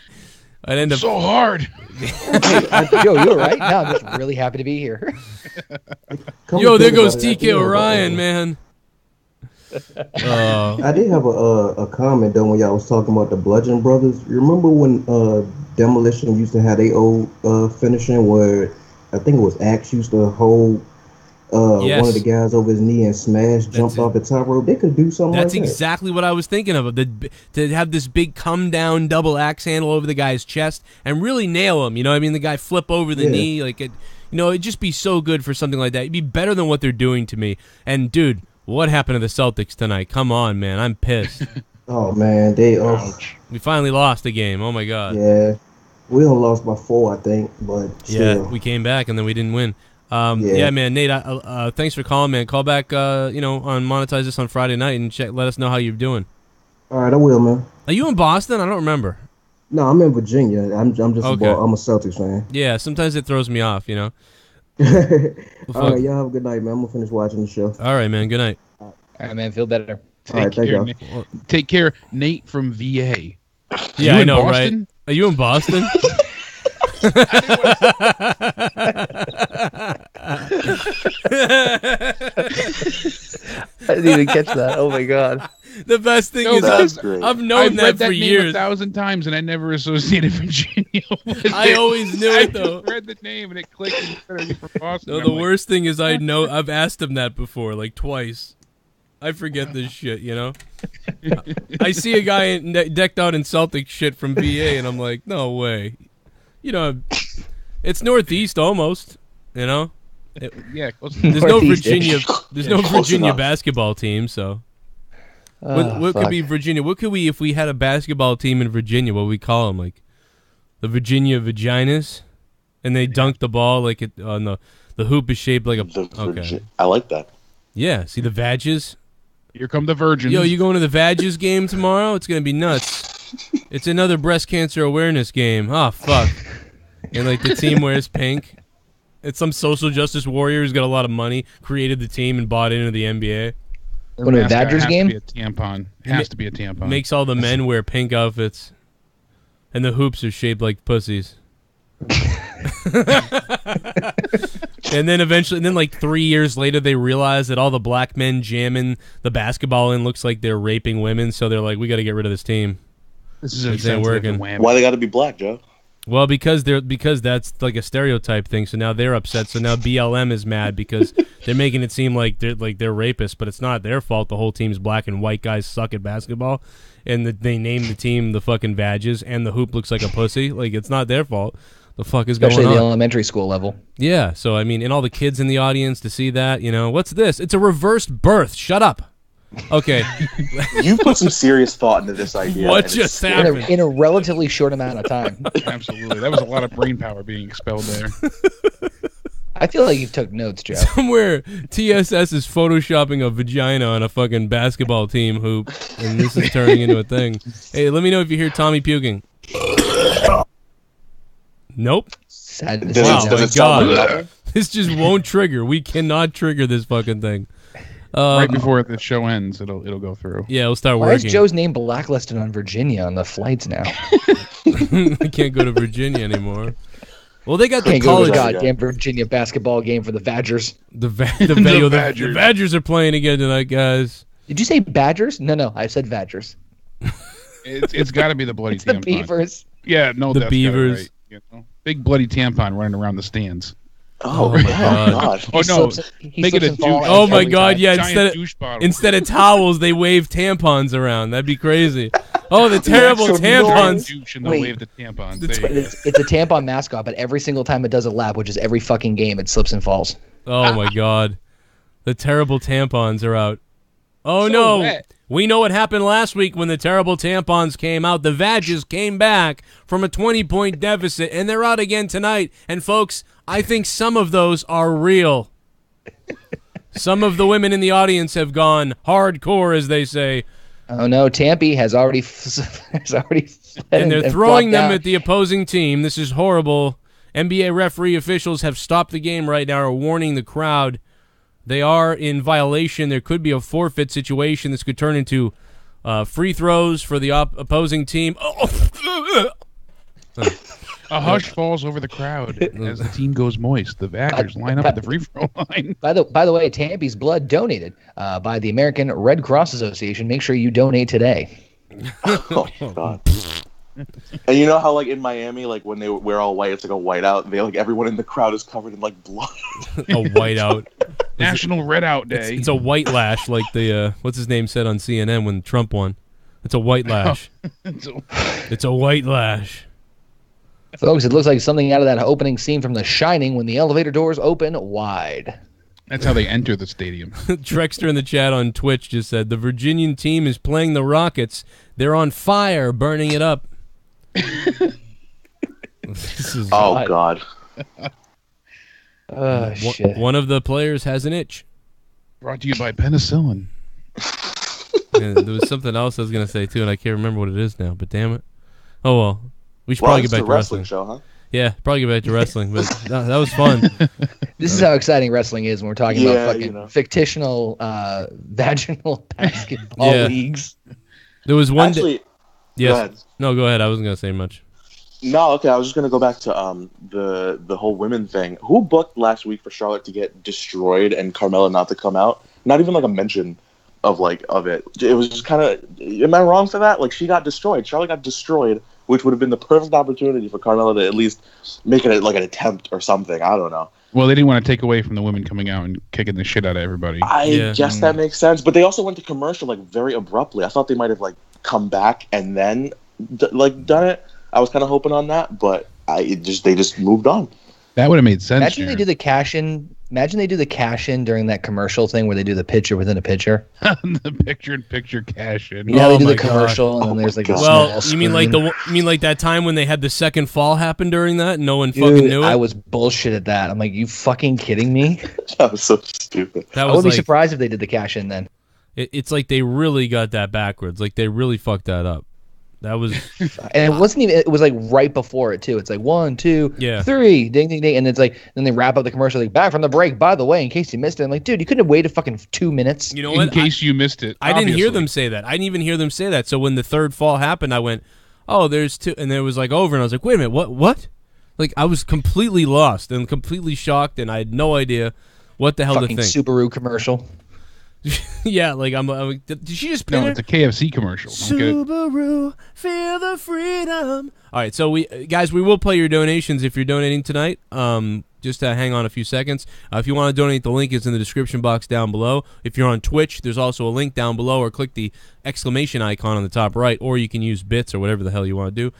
I'd end up so hard. Yo, you all right? No, I'm just really happy to be here. Yo, there goes TK Orion, man. I did have a comment though when y'all was talking about the Bludgeon Brothers. You remember when Demolition used to have their old finishing where I think it was Axe used to hold one of the guys over his knee and jumped off the top rope? They could do something like that. That's exactly what I was thinking of. To have this big come down double axe handle over the guy's chest and really nail him. The guy flip over the knee. Like it'd just be so good for something like that. It'd be better than what they're doing to me. And dude, what happened to the Celtics tonight? Come on, man. I'm pissed. Oh man, we finally lost the game. Oh my god. Yeah. We only lost by 4, I think, but still. Yeah, we came back and then we didn't win. Yeah, man, Nate. Thanks for calling, man. Call back, on Monetize This on Friday night and let us know how you're doing. All right, I will, man. Are you in Boston? I don't remember. No, I'm in Virginia. I'm just Okay. I'm a Celtics fan. Yeah, sometimes it throws me off, All right, y'all have a good night, man. I'm gonna finish watching the show. All right, man. Good night. All right, man. Feel better. All right, thank y'all. Take care, Nate from VA. Yeah, I know, Boston? right? Are you in Boston? I didn't even catch that. Oh my god. The best thing is I've known I've read that for name years 1,000 times, and I never associated Virginia with it. I always knew it, though. I read the name, and it clicked. And said, from Boston. No, the worst thing is I've asked him that before, like twice. I forget this shit, I see a guy decked out in Celtic shit from VA, and I'm like, no way. It's Northeast almost, yeah, close There's no Northeast-ish. Virginia. There's no close Virginia enough. basketball team, so. What could be Virginia? What could we, if we had a basketball team in Virginia, what would we call them? Like the Virginia Vaginas? And they dunk the ball like it on the hoop is shaped like a... Okay. I like that. Yeah, see the Vages? Here come the virgins. Yo, you going to the Vages game tomorrow? It's going to be nuts. It's another breast cancer awareness game. Oh, fuck. And like the team wears pink. It's some social justice warrior who's got a lot of money, created the team and bought into the NBA. What, a Badgers game? Has to be a tampon. Has to be a tampon. Makes all the men wear pink outfits. And the hoops are shaped like pussies. And then eventually, like 3 years later, they realize that all the black men jamming the basketball in looks like they're raping women. So they're like, we got to get rid of this team. This is It ain't working. Why they got to be black, Joe? Well, because that's like a stereotype thing. So now they're upset. So now BLM is mad because they're making it seem like they're rapists, but it's not their fault. The whole team's black and white guys suck at basketball, and they named the team the fucking Vages, and the hoop looks like a pussy. Like it's not their fault. The fuck is Especially going on? the elementary school level. Yeah. So I mean, and all the kids in the audience to see that, what's this? It's a reversed birth. Shut up. Okay. You put some serious thought into this idea. What and just it's- happened? In a relatively short amount of time. Absolutely. That was a lot of brain power being expelled there. I feel like you took notes, Joe. Somewhere TSS is photoshopping a vagina on a fucking basketball team hoop, and this is turning into a thing. Hey, let me know if you hear Tommy puking. Nope. Sad. Does Wow, it my sound God. like nothing? This just won't trigger. We cannot trigger this fucking thing. Right before the show ends, it'll go through. Yeah, it'll start Why is working. Joe's name blacklisted on Virginia on the flights now? I can't go to Virginia anymore. Well, they got the Can't go to college. the goddamn Virginia basketball game for the Badgers. The Badgers. Badgers are playing again tonight, guys. Did you say Badgers? No, I said Badgers. It's got to be the bloody It's the tampon. Beavers. Yeah, no, The that's Beavers. Right, Big bloody tampon running around the stands. Oh, my God. God. Oh no! He Make it slips a and falls douche. Oh my every God! time. Yeah, Giant douche bottle. instead of towels, they wave tampons around. That'd be crazy. Oh, the terrible actual tampons. Douche and they'll Wait. wave the tampons. It's- There you go. It's a tampon mascot, but every single time it does a lap, which is every fucking game, it slips and falls. Oh my God, the terrible tampons are out. Oh So no, wet. we know what happened last week when the terrible tampons came out. The Vages came back from a 20-point deficit, and they're out again tonight. And folks, I think some of those are real. Some of the women in the audience have gone hardcore, as they say, Oh no, Tampy has already and they're throwing them down. at the opposing team. This is horrible. NBA referee officials have stopped the game right now, are warning the crowd. They are in violation. There could be a forfeit situation. This could turn into free throws for the opposing team. A hush falls over the crowd as the team goes moist. The Badgers line up at the free throw line. By the way, Tampy's blood donated by the American Red Cross Association. Make sure you donate today. Oh, God. And you know how, like, in Miami, like, when they wear all white, it's like a whiteout. They, like, everyone in the crowd is covered in, like, blood. A whiteout. National Red Out Day. It's a white lash, like the what's his name said on CNN when Trump won. It's a white lash. It's a white lash. Folks, it looks like something out of that opening scene from The Shining when the elevator doors open wide. That's how they enter the stadium. Trexter in the chat on Twitch just said, the Virginian team is playing the Rockets. They're on fire, burning it up. Oh, God. Oh, shit. One of the players has an itch. Brought to you by penicillin. And there was something else I was going to say, too, and I can't remember what it is now, but damn it. Oh, well. We should probably get back to wrestling. Show, huh? Yeah, probably get back to wrestling, but that was fun. This is how exciting wrestling is when we're talking about fucking fictional vaginal basketball leagues. There was one Actually, yes. Go ahead. No, go ahead. I wasn't going to say much. No, okay. I was just gonna go back to the whole women thing. Who booked last week for Charlotte to get destroyed and Carmella not to come out? Not even like a mention of it. It was just kind of. Am I wrong for that? Like she got destroyed. Charlotte got destroyed, which would have been the perfect opportunity for Carmella to at least make it like an attempt or something. I don't know. Well, they didn't want to take away from the women coming out and kicking the shit out of everybody. I guess that makes sense. But they also went to commercial like very abruptly. I thought they might have like come back and then done it. I was kind of hoping on that, but they just moved on. That would have made sense. Imagine they do the cash in. Imagine they do the cash in during that commercial thing where they do the picture within a picture. The picture cash in. You know how they do the commercial and then there's like a small you mean like that time when they had the second fall happen during that and no one fucking knew it? I was bullshit at that. I'm like, you fucking kidding me? That was so stupid. I would be surprised if they did the cash in then. It's like they really got that backwards. Like they really fucked that up. That was, and it wasn't even. It was like right before it too. It's like 1, 2, 3, ding, ding, ding, and it's like then they wrap up the commercial. Like back from the break. By the way, in case you missed it, I'm like, dude, you couldn't have waited fucking 2 minutes. You know what? In case you missed it, I didn't hear them say that. I didn't even hear them say that. So when the third fall happened, I went, "Oh, there's 2," and then it was like over, and I was like, "Wait a minute, what?" Like I was completely lost and completely shocked, and I had no idea what the hell fucking to think. Subaru commercial. Yeah, like I'm did she just pin No, her? it's a KFC commercial. Subaru, feel the freedom. All right, so we will play your donations if you're donating tonight. Just hang on a few seconds. If you want to donate, the link is in the description box down below. If you're on Twitch, there's also a link down below, or click the exclamation icon on the top right, or you can use bits or whatever the hell you want to do.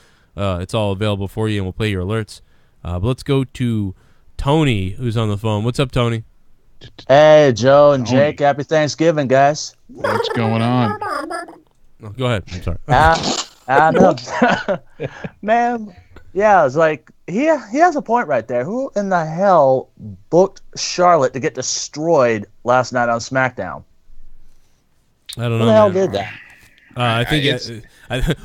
It's all available for you, and we'll play your alerts. But let's go to Tony, who's on the phone. What's up, Tony? Hey, Joe and Jake. Happy Thanksgiving, guys. What's going on? Oh, go ahead. I'm sorry. I know. Man, yeah, it's like he has a point right there. Who in the hell booked Charlotte to get destroyed last night on SmackDown? I don't know. Who the hell did that? I think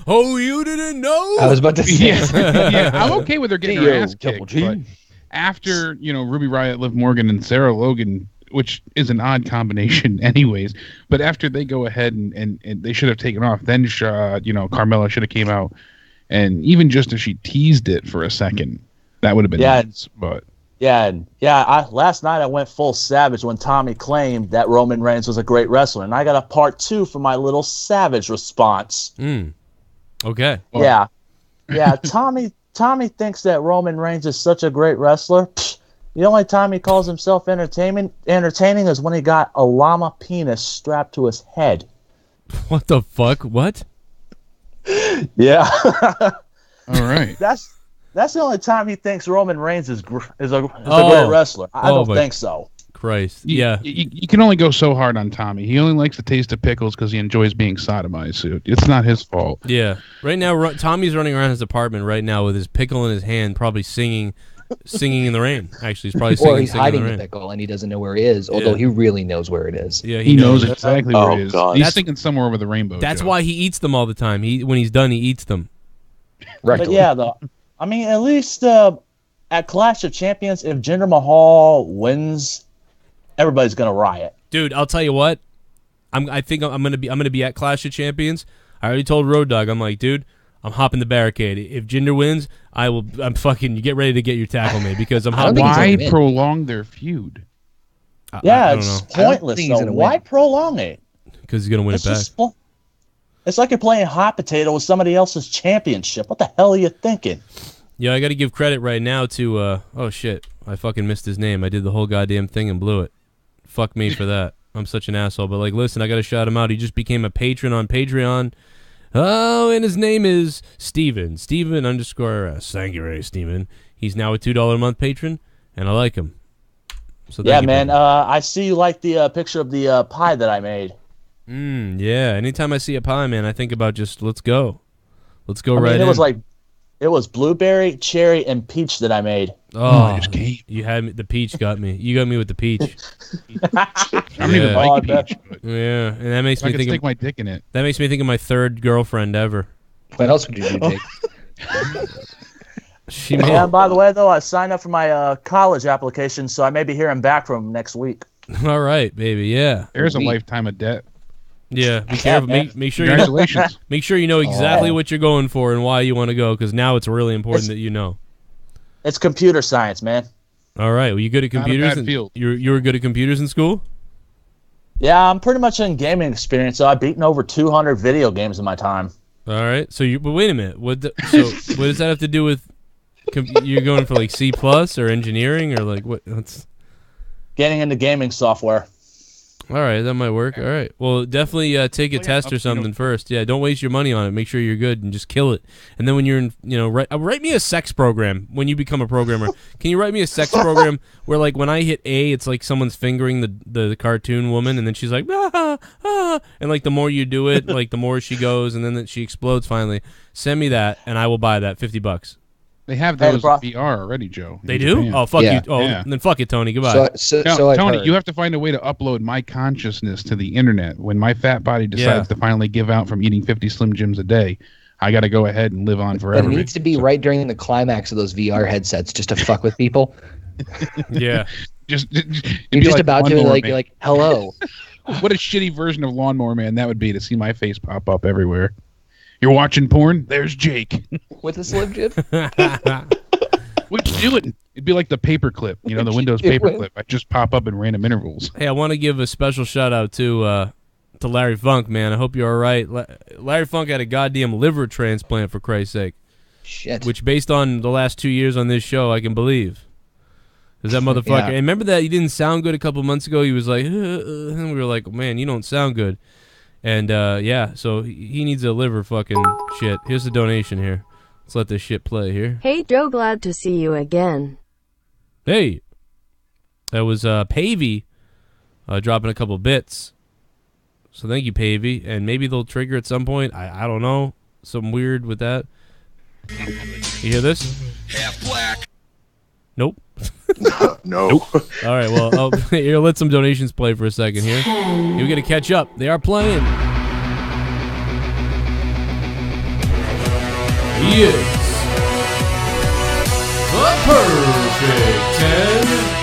oh, you didn't know? I was about to say. Yeah, I'm okay with her getting her ass kicked. But after, Ruby Riott, Liv Morgan, and Sarah Logan, which is an odd combination anyways, but after they go ahead and they should have taken off, then, Carmella should have came out, and even just if she teased it for a second, that would have been nice, but... Last night I went full savage when Tommy claimed that Roman Reigns was a great wrestler, and I got a part 2 for my little savage response. Okay. Well. Yeah, Tommy thinks that Roman Reigns is such a great wrestler. Psh, the only time he calls himself entertaining is when he got a llama penis strapped to his head. What the fuck? What? Yeah. All right. That's the only time he thinks Roman Reigns is a great wrestler. I don't think so. Christ. You can only go so hard on Tommy. He only likes the taste of pickles because he enjoys being sodomized. So it's not his fault. Yeah. Right now, Tommy's running around his apartment right now with his pickle in his hand, probably singing in the rain. Actually, he's probably singing. Or he's hiding in the the rain. pickle and he doesn't know where he is, although he really knows where it is. Yeah, he knows exactly where it is. God. He's thinking somewhere over the rainbow. That's Joe. why he eats them all the time. When he's done, he eats them. But yeah, though, I mean, at least at Clash of Champions, if Jinder Mahal wins, everybody's gonna riot. Dude, I'll tell you what. I think I'm gonna be at Clash of Champions. I already told Road Dogg. I'm like, dude, I'm hopping the barricade. If Jinder wins, I'm fucking. You get ready to get your tackle made because I'm. Why prolong their feud? It's pointless. So why prolong it? Because he's gonna win it back. It's like you're playing hot potato with somebody else's championship. What the hell are you thinking? Yeah, I got to give credit right now to. Oh shit, I fucking missed his name. I did the whole goddamn thing and blew it. Fuck me for that. I'm such an asshole. But like, listen, I got to shout him out. He just became a patron on Patreon. Oh, and his name is Steven. Steven _S. Thank you, Ray Steven. He's now a $2 a month patron, and I like him. So yeah, man. I see you like the picture of the pie that I made. Yeah. Anytime I see a pie, man, I think about just let's go. Let's go right in. It It was blueberry, cherry, and peach that I made. Oh, you had me. The peach got me. You got me with the peach. I don't even like peach. But yeah, and that makes me think. Stick my dick in it. That makes me think of my third girlfriend ever. What else would you do, Jake? And by the way, though, I signed up for my college application, so I may be hearing back from them next week. All right, baby. Yeah. There's a lifetime of debt. Yeah, be careful. Make sure Congratulations. Make sure you know exactly what you're going for and why you want to go, because now it's really important that you know. It's computer science, man. All right. Well, you good at computers? You were good at computers in school? Yeah, I'm pretty much in gaming experience, so I've beaten over 200 video games in my time. All right. So but wait a minute. What does that have to do with? You're going for like C+ or engineering or like what? Getting into gaming software. All right, that might work. All right. Well, definitely take a test or something first. Yeah, don't waste your money on it. Make sure you're good and just kill it. And then when you're in, write me a sex program when you become a programmer. Can you write me a sex program where, like, when I hit A, it's like someone's fingering the cartoon woman, and then she's like, and like the more you do it, like the more she goes, and then she explodes finally. Send me that, and I will buy that. $50. They have those VR already, Joe. They do? Oh, fuck you. Oh, then fuck it, Tony. Goodbye. Tony, you have to find a way to upload my consciousness to the internet. When my fat body decides to finally give out from eating 50 Slim Jims a day, I got to go ahead and live on forever. But it needs to be right during the climax of those VR headsets just to fuck with people. Yeah. You're just about to, like, hello. What a shitty version of Lawnmower Man that would be, to see my face pop up everywhere. You're watching porn? There's Jake. With a Slim Jim? What you doing? It'd be like the paperclip, the Windows paperclip. I just pop up in random intervals. Hey, I want to give a special shout out to Larry Funk, man. I hope you're all right. Larry Funk had a goddamn liver transplant, for Christ's sake. Shit. Which, based on the last 2 years on this show, I can believe. Because that motherfucker... Yeah. And remember that he didn't sound good a couple months ago? He was like... and we were like, man, you don't sound good. And, so he needs a liver fucking shit. Here's the donation here. Let's let this shit play here. Hey, Joe, glad to see you again. Hey. That was Pavey dropping a couple bits. So thank you, Pavey. And maybe they'll trigger at some point. I don't know. Something weird with that. You hear this? Half black. Nope. Nope. All right, well, here, let some donations play for a second here. We got to catch up. They are playing. He is the perfect 10.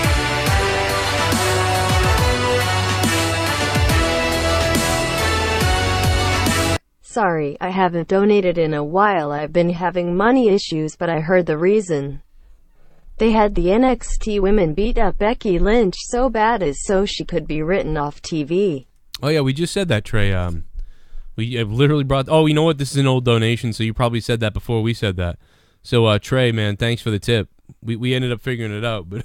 Sorry, I haven't donated in a while. I've been having money issues, but I heard the reason. They had the NXT women beat up Becky Lynch so bad as so she could be written off TV. Oh, yeah, we just said that, Trey. We literally brought... Oh, you know what? This is an old donation, so you probably said that before we said that. So, Trey, man, thanks for the tip. We ended up figuring it out, but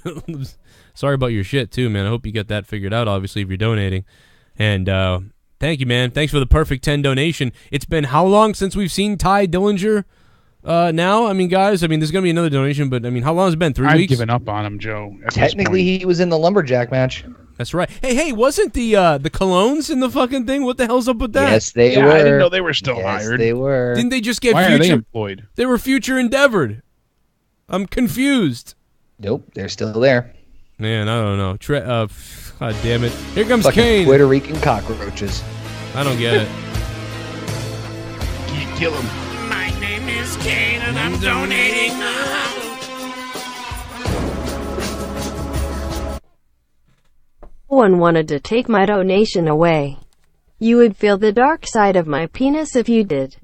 sorry about your shit, too, man. I hope you got that figured out, obviously, if you're donating. And thank you, man. Thanks for the perfect 10 donation. It's been how long since we've seen Tye Dillinger? Now, I mean, guys, there's going to be another donation, but, how long has it been? 3 weeks? I've given up on him, Joe. Technically, he was in the Lumberjack match. That's right. Hey, wasn't the colognes in the fucking thing? What the hell's up with that? Yes, they were. I didn't know they were still hired. They were. Didn't they just get Why future? Are they employed? They were future endeavored. I'm confused. Nope, they're still there. Man, I don't know. God damn it. Here comes Fucking Kane. Puerto Rican cockroaches. I don't get it. Can't kill him. My name is Kane and I'm donating now. No one wanted to take my donation away. You would feel the dark side of my penis if you did.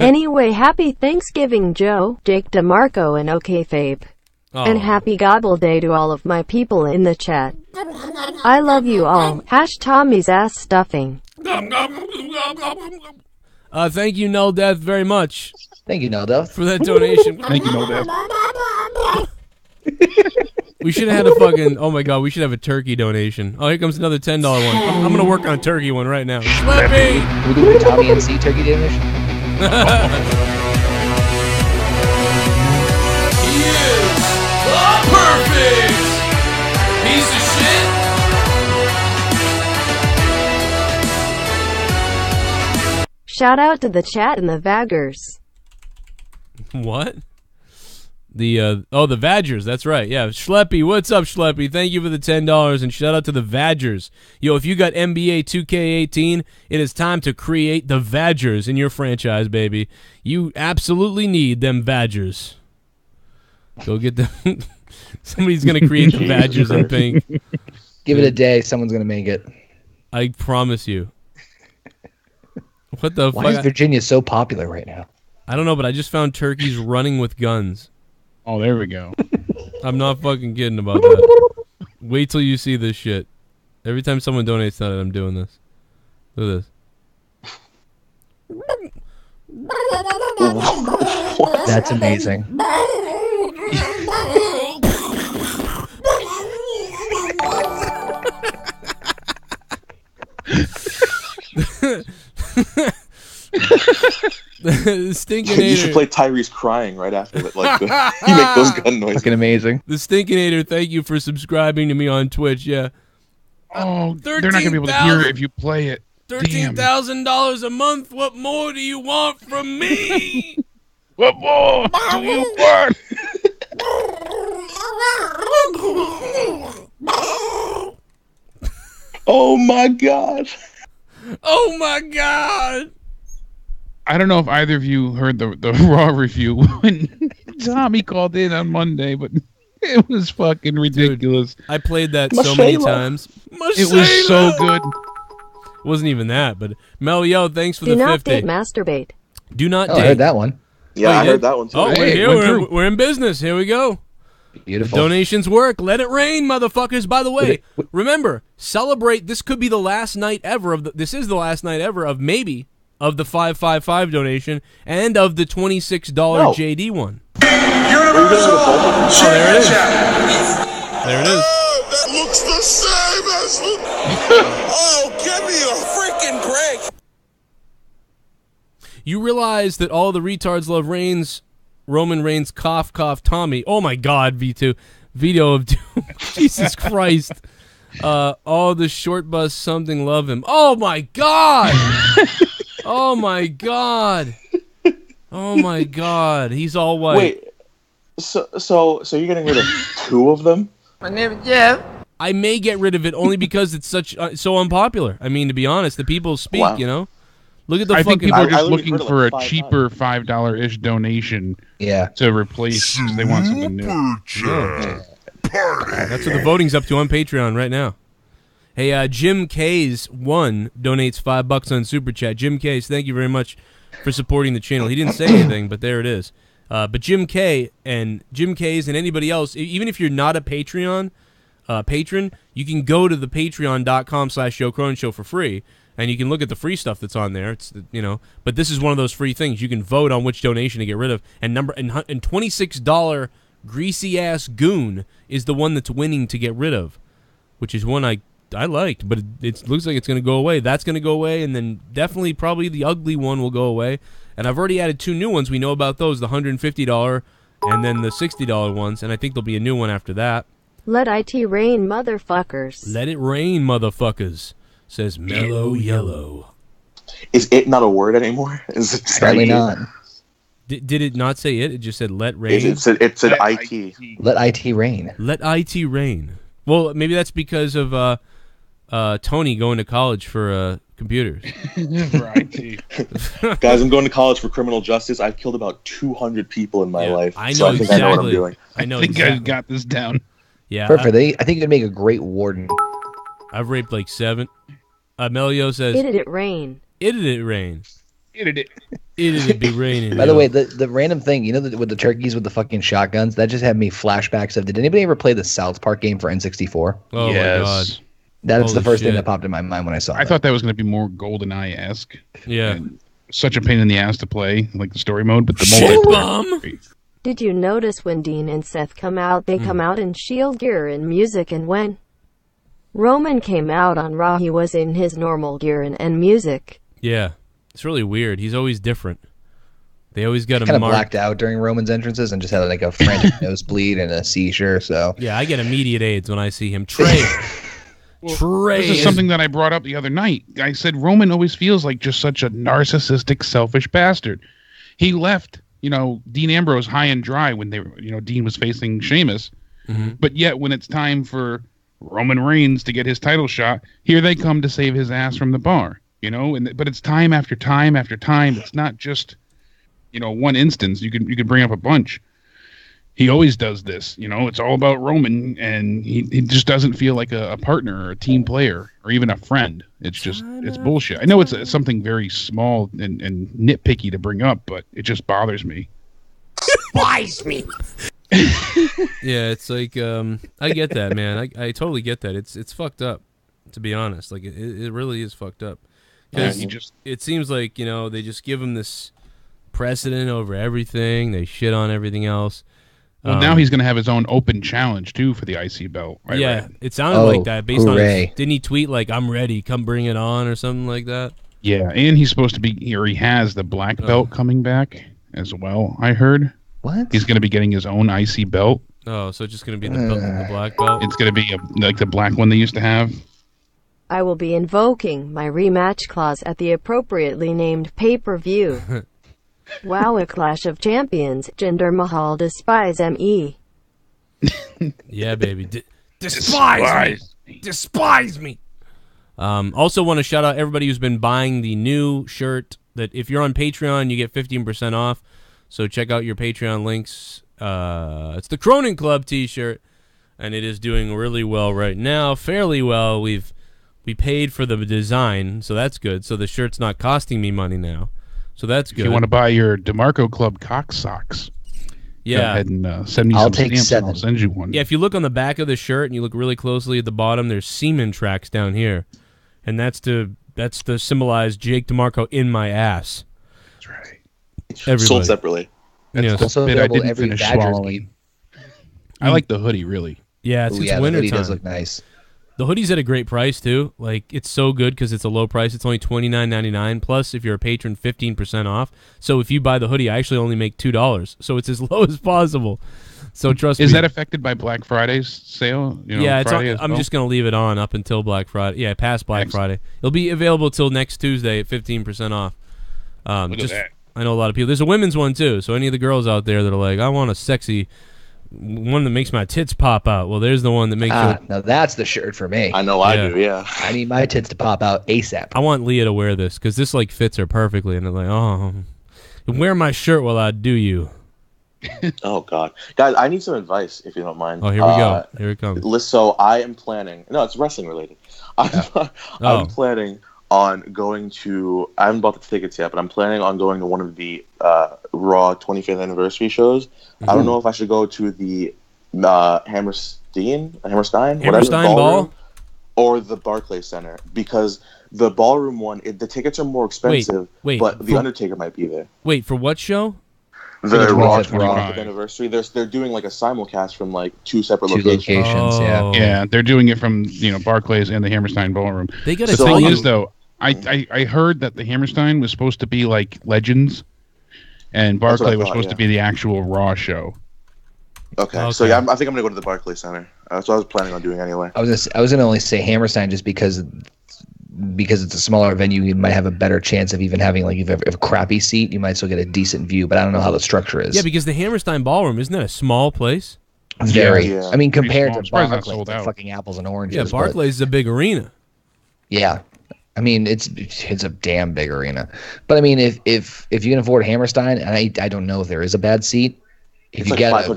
Anyway, happy Thanksgiving, Joe, Jake DeMarco, and OKFabe. Oh. And happy Gobble Day to all of my people in the chat. I love you all. Tommy's ass stuffing. Thank you, Null Death, very much. Thank you, Null Death. For that donation. Thank you, Null Death. We should have had a fucking... Oh, my God, we should have a turkey donation. Oh, here comes another $10 one. I'm going to work on a turkey one right now. Slappy! We're doing a Tommy NC turkey donation? He is the perfect piece of shit. Shout out to the chat and the vaggers. What? The Vadgers, that's right. Yeah, Schleppy, what's up, Schleppy? Thank you for the $10, and shout out to the Vadgers. Yo, if you got NBA 2K18, it is time to create the Vadgers in your franchise, baby. You absolutely need them Vadgers. Go get them. Somebody's going to create the Vadgers in pink. Give it a day, someone's going to make it. I promise you. What the fuck? Why is Virginia so popular right now? I don't know, but I just found turkeys running with guns. Oh, there we go. I'm not fucking kidding about that. Wait till you see this shit. Every time someone donates on it, I'm doing this. Look at this. That's amazing. The Stinkinator. You should play Tyrese crying right after that. Like, you make those gun noises. Fucking amazing. The Stinkinator, thank you for subscribing to me on Twitch. Yeah. Oh, they're not gonna be able to hear it if you play it. $13,000 a month. What more do you want from me? What more do you want? Oh my god. Oh my god. I don't know if either of you heard the Raw review when Tommy called in on Monday, but it was fucking ridiculous. Dude, I played that so many times. It was so good. It wasn't even that, but Mel, yo, thanks for the 50. Do not date, masturbate. Do not Oh, date. I heard that one. Yeah, I heard that one too. Oh, Hey, we're here. went We're in business. Here we go. Beautiful. Donations work. Let it rain, motherfuckers. By the way, remember, celebrate. This could be the last night ever of the. This is the last night ever of maybe of the 555 donation and of the $26 JD one. Universal there it is. There it is. Oh, that looks the same as the... Oh, give me a freaking break. You realize that all the retards love Reigns, Roman Reigns, cough, cough, Tommy. Oh my God, V2. Video of Doom. Jesus Christ. Oh, the short bus, something love him. Oh my God. Oh my God. Oh my God. He's all white. Wait. So you're getting rid of two of them? My name is Jeff. I may get rid of it only because it's such so unpopular. I mean, to be honest, the people speak, you know? Look at the I fucking... think people are just I looking for a $5. cheaper $5-ish donation to replace because they want something new. That's what the voting's up to on Patreon right now. Hey, Jim K's donates $5 on Super Chat. Jim K's, thank you very much for supporting the channel. He didn't say anything, but there it is. But Jim K's and anybody else, even if you're not a Patreon patron, you can go to the patreon.com/Joe Cronin Show for free, and you can look at the free stuff that's on there. It's but this is one of those free things. You can vote on which donation to get rid of, and $26 greasy ass goon is the one that's winning to get rid of, which is one I liked, but it looks like it's going to go away. That's going to go away, and then definitely probably the ugly one will go away. And I've already added two new ones. We know about those, the $150 and then the $60 ones, and I think there'll be a new one after that. Let it rain, motherfuckers. Let it rain, motherfuckers, says Mellow Yellow. Is it not a word anymore? Is it Apparently not. Did it not say it? It just said let rain? It said IT. Let it rain. Let IT rain. Well, maybe that's because of Tony going to college for computers. For IT. Guys, I'm going to college for criminal justice. I've killed about 200 people in my life. I know so I think exactly. I know what I'm doing. I know I think exactly. I got this down. Yeah. Perfect. I think you'd make a great warden. I've raped like 7. Melio says... It rain. It rain. It be raining. By the way, the random thing, with the turkeys with the fucking shotguns, that just had me flashbacks of, did anybody ever play the South Park game for N64? Oh yes. my God. That's the Holy first thing shit. that popped in my mind when I saw it. I thought that was going to be more GoldenEye-esque. Yeah. And such a pain in the ass to play, like the story mode, but the Shitbum! Did you notice when Dean and Seth come out, they come out in Shield gear and music, and when Roman came out on Raw, he was in his normal gear and music. Yeah. It's really weird. He's always different. They always got him kind of marked. blacked out during Roman's entrances and just had like a frantic nosebleed and a seizure. So Yeah, I get immediate AIDS when I see him. Trey. This is something that I brought up the other night. I said Roman always feels like just such a narcissistic, selfish bastard. He left Dean Ambrose high and dry when Dean was facing Sheamus. Mm-hmm. But yet when it's time for Roman Reigns to get his title shot, here they come to save his ass from the bar, but it's time after time after time. It's not just, one instance. You could bring up a bunch. He always does this, it's all about Roman, and he just doesn't feel like a partner or a team player or even a friend. It's bullshit. I know it's something very small and nitpicky to bring up, but it just bothers me. Despise me. Yeah, it's like I get that, man. I totally get that. It's fucked up, to be honest. Like it really is fucked up. Because it seems like they just give him this precedent over everything. They shit on everything else. Well, now he's going to have his own open challenge too for the IC belt. It sounded like that based on didn't he tweet like I'm ready, come bring it on or something like that? Yeah, and he's supposed to be, or he has the black belt coming back as well. I heard. What? He's going to be getting his own IC belt. Oh, so it's just going to be the black belt? It's going to be like the black one they used to have. I will be invoking my rematch clause at the appropriately named pay-per-view. Wow, a Clash of Champions. Jinder Mahal despise me. Yeah, baby. Despise me. Despise me. Also want to shout out everybody who's been buying the new shirt that if you're on Patreon, you get 15% off. So check out your Patreon links. It's the Cronin Club t-shirt, and it is doing really well right now, fairly well. We paid for the design, so that's good. So the shirt's not costing me money now. So that's good. If you want to buy your DeMarco Club cock socks, go ahead and send me some stamps and I'll send you one. Yeah, if you look on the back of the shirt and you look really closely at the bottom, there's semen tracks down here. And that's to symbolize Jake DeMarco in my ass. That's right. Everybody. Sold separately. That's also the bit I available didn't every finish Badgers swallowing. game. I like the hoodie, really. Yeah, it's winter the hoodie time. does look nice. The hoodie's at a great price, too. Like, it's so good because it's a low price. It's only $29.99. Plus, if you're a patron, 15% off. So if you buy the hoodie, I actually only make $2. So it's as low as possible. So trust me. Is that affected by Black Friday's sale? Yeah, I'm just going to leave it on up until Black Friday. Yeah, past Black Friday. It'll be available till next Tuesday at 15% off. Look at that. I know a lot of people. There's a women's one, too. So any of the girls out there that are like, I want a sexy one that makes my tits pop out. Well, there's the one that makes now that's the shirt for me. I know I do, yeah. I need my tits to pop out ASAP. I want Leah to wear this because this like fits her perfectly. And they're like, oh, wear my shirt while I do you. Oh, God. Guys, I need some advice, if you don't mind. Oh, here we go. Here it comes. So I am planning. No, it's wrestling related. I'm planning on going to. I haven't bought the tickets yet, but I'm planning on going to one of the Raw 25th anniversary shows. Mm-hmm. I don't know if I should go to the Hammerstein Ballroom or the Barclays Center because the Ballroom one, the tickets are more expensive. Wait, but the Undertaker might be there. Wait, for what show? The Raw 25th anniversary. They're doing like a simulcast from like two separate locations. Oh. Yeah, they're doing it from Barclays and the Hammerstein Ballroom. They got the thing is though, I heard that the Hammerstein was supposed to be like Legends, and Barclay was supposed to be the actual Raw show. Okay. So yeah, I think I'm gonna go to the Barclays Center. That's what I was planning on doing anyway. I was gonna only say Hammerstein just because it's a smaller venue. You might have a better chance of even having if you have a crappy seat, you might still get a decent view. But I don't know how the structure is. Yeah, because the Hammerstein Ballroom isn't that a small place? Very. Yeah. I mean, compared to Barclays, Barclays, fucking apples and oranges. Yeah, Barclays is a big arena. Yeah. I mean, it's a damn big arena. But I mean, if you can afford Hammerstein, and I don't know if there is a bad seat. If it's you like get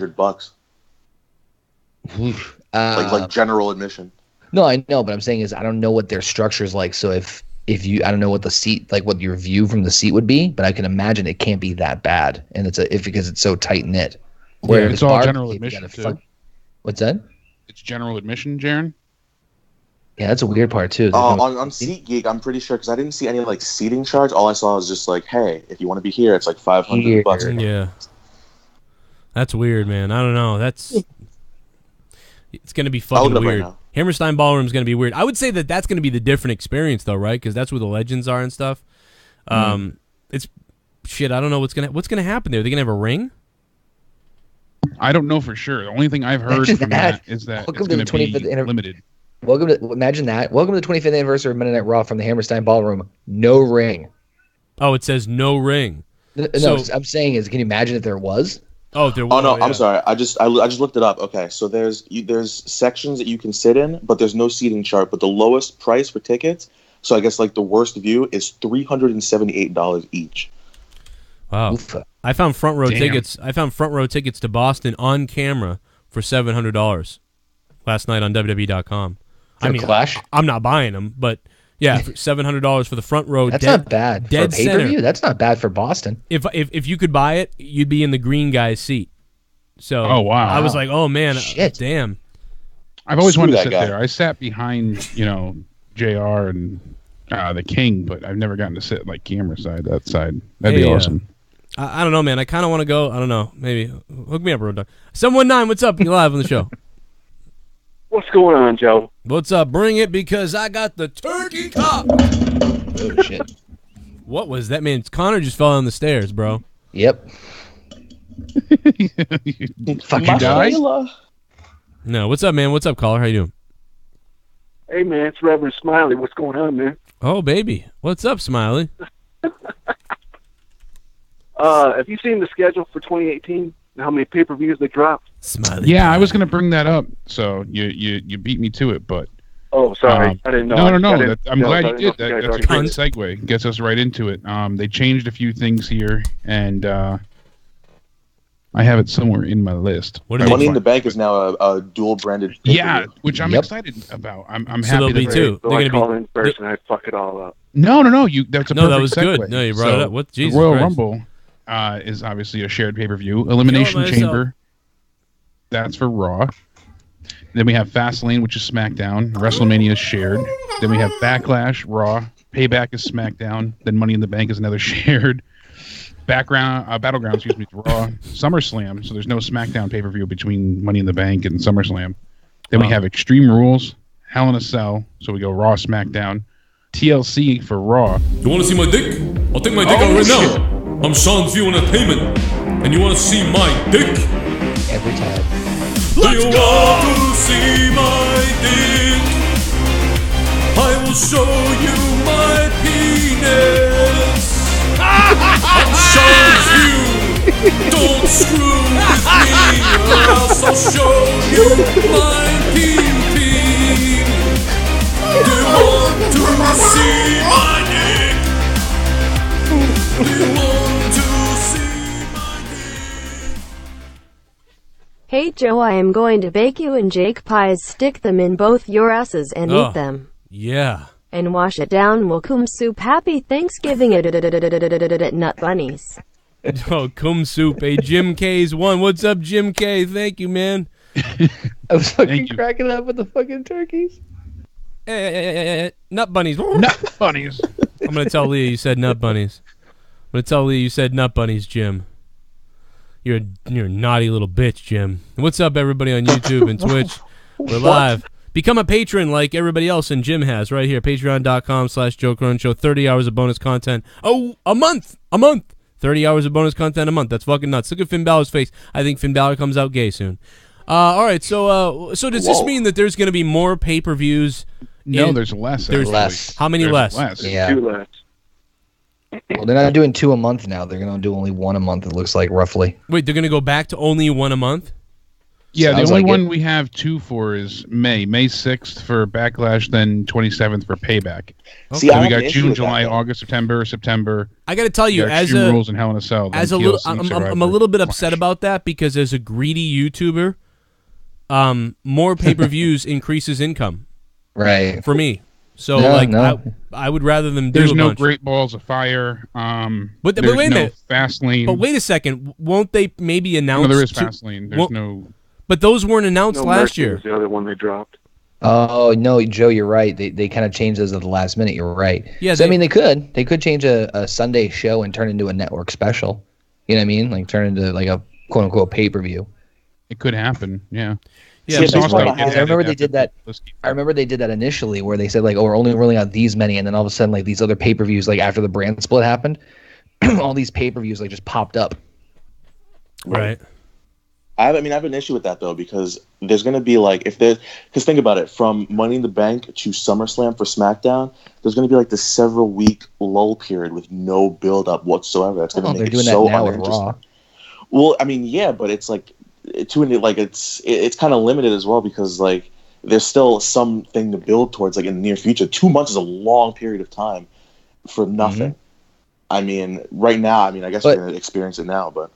$500. Like general admission. No, I know, but I'm saying is I don't know what their structure is like. So if you, I don't know what the seat, like what your view from the seat would be, but I can imagine it can't be that bad, and because it's so tight knit. Yeah, it's all general admission too. What's that? It's general admission, Jaron. Yeah, that's a weird part too. On SeatGeek, I'm pretty sure because I didn't see any like seating charge. All I saw was just like, hey, if you want to be here, it's like $500. Yeah, that's weird, man. I don't know. It's gonna be fucking weird. Right, Hammerstein Ballroom is gonna be weird. I would say that's gonna be the different experience though, right? Because that's where the legends are and stuff. It's shit. I don't know what's gonna happen there. Are they gonna have a ring? I don't know for sure. The only thing I've heard from that is that it's going to be limited. Imagine that. Welcome to the 25th anniversary of Monday Night Raw from the Hammerstein Ballroom. No ring. Oh, it says no ring. No, I'm saying is, can you imagine if there was? Oh, there was. Oh no, yeah. I'm sorry. I just looked it up. Okay, so there's sections that you can sit in, but there's no seating chart. But the lowest price for tickets, so I guess like the worst view, is $378 each. Wow. Oof. I found front row tickets. I found front row tickets to Boston on camera for $700 last night on WWE.com. I mean, Clash? I'm not buying them, but yeah, for $700 for the front row. That's not bad for a dead center. pay-per-view. That's not bad for Boston. If you could buy it, you'd be in the green guy's seat. So Oh, wow. I was like, oh man, Shit. damn. I've always Screw wanted to that sit guy. there. I sat behind, JR and the King, but I've never gotten to sit like camera side, that side. That'd be Hey, awesome. I don't know, man. I kind of want to go. I don't know. Maybe hook me up, Road Dogg. 719, what's up? You live on the show. What's going on, Joe? What's up? Bring it because I got the turkey top. Oh shit. What was that, man? Connor just fell down the stairs, bro. Yep. Fuck you die? No, what's up, man? What's up, caller? How you doing? Hey, man, it's Reverend Smiley. What's going on, man? Oh, baby. What's up, Smiley? Have you seen the schedule for 2018? How many pay-per-views they dropped? Smiley. Yeah, I was going to bring that up, so you beat me to it, but... Oh, sorry. I didn't know. No. I'm glad you did. That's a already great did. segue. Gets us right into it. They changed a few things here, and I have it somewhere in my list. What did Money in the Bank is now a dual-branded. Yeah, which I'm Yep. excited about. I'm So happy there'll be that two. So They're I gonna call be- in first and I fuck it all up. No. That's a No, that perfect was segue. good. No, you brought it up. What? Jesus the Royal Christ. Rumble is obviously a shared pay-per-view. Elimination Kill myself. Chamber. That's for Raw. Then we have Fastlane, which is SmackDown. WrestleMania is shared. Then we have Backlash, Raw. Payback is SmackDown. Then Money in the Bank is another shared. Battleground, excuse me, is Raw. SummerSlam, so there's no SmackDown pay-per-view between Money in the Bank and SummerSlam. Then we have Extreme Rules, Hell in a Cell, so we go Raw, SmackDown. TLC for Raw. You want to see my dick? I'll take my dick out right shit. now. I'm SeansView Entertainment, and you want to see my dick? Every time. Do you want to see my dick? I will show you my penis. I'm SeansView. Don't screw with me, or else I'll show you my pee-pee. Do you want to see my dick? Do you want to see my dick? Hey Joe, I am going to bake you and Jake pies, stick them in both your asses and Oh. eat them. Yeah. And wash it down. Welcome soup. Happy Thanksgiving at Nut Bunnies. Oh, cum soup. Hey, Jim K's one. What's up, Jim K? Thank you, man. I was fucking Thank you. cracking up with the fucking turkeys. Nut bunnies. Nut bunnies. I'm gonna tell Leah you said nut bunnies. I'm gonna tell Leah you said nut bunnies, Jim. You're a naughty little bitch, Jim. What's up, everybody on YouTube and Twitch? We're live. Become a patron like everybody else, and Jim has right here. Patreon.com/Joe Cronin Show. 30 hours of bonus content. Oh, a month. 30 hours of bonus content a month. That's fucking nuts. Look at Finn Balor's face. I think Finn Balor comes out gay soon. All right, so does this mean that there's going to be more pay-per-views? No, there's less. There's actually. less. How many There's less? Yeah. Two less. Well, they're not doing 2 a month now. They're going to do only 1 a month, it looks like, roughly. Wait, they're going to go back to only one a month? Yeah, the Sounds only like one it. we have 2 for is May 6th for Backlash, then 27th for Payback. See, So I we have an got issue June, with that, July, though. August, September. I got to tell you, We got as Extreme a Rules and Hell in a Cell. as a then little, TLC, I'm a Survivor, little bit upset Clash. about that because as a greedy YouTuber, more pay-per-views increases income Right. for me. So No. I would rather them do There's a no bunch. Great Balls of Fire. But there's wait a no minute. Fastlane. But wait a second, won't they maybe announce? No, there is two- Fastlane. There's well, no. But those weren't announced No last Mercy year. was the other one they dropped. Oh, no, Joe, you're right. They kind of changed those at the last minute. You're right. Yeah, So, they- I mean, they could change a Sunday show and turn it into a network special. You know what I mean? Like, turn into, like, a quote-unquote pay-per-view. It could happen. Yeah. Yeah, See, but- that's why I remember they did that. I remember they did that initially where they said, like, oh, we're only rolling out these many, and then all of a sudden, like, these other pay-per-views, like, after the brand split happened, all these pay-per-views, like, just popped up. right. I have an issue with that though, because there's going to be like, because think about it, from Money in the Bank to SummerSlam for SmackDown, there's going to be like this several week lull period with no build up whatsoever. That's going to make it so uninteresting. Well, I mean, yeah, but it's like it's kind of limited as well, because like there's still something to build towards like in the near future. 2 months is a long period of time for nothing. I mean, right now, I guess we're going to experience it now, but.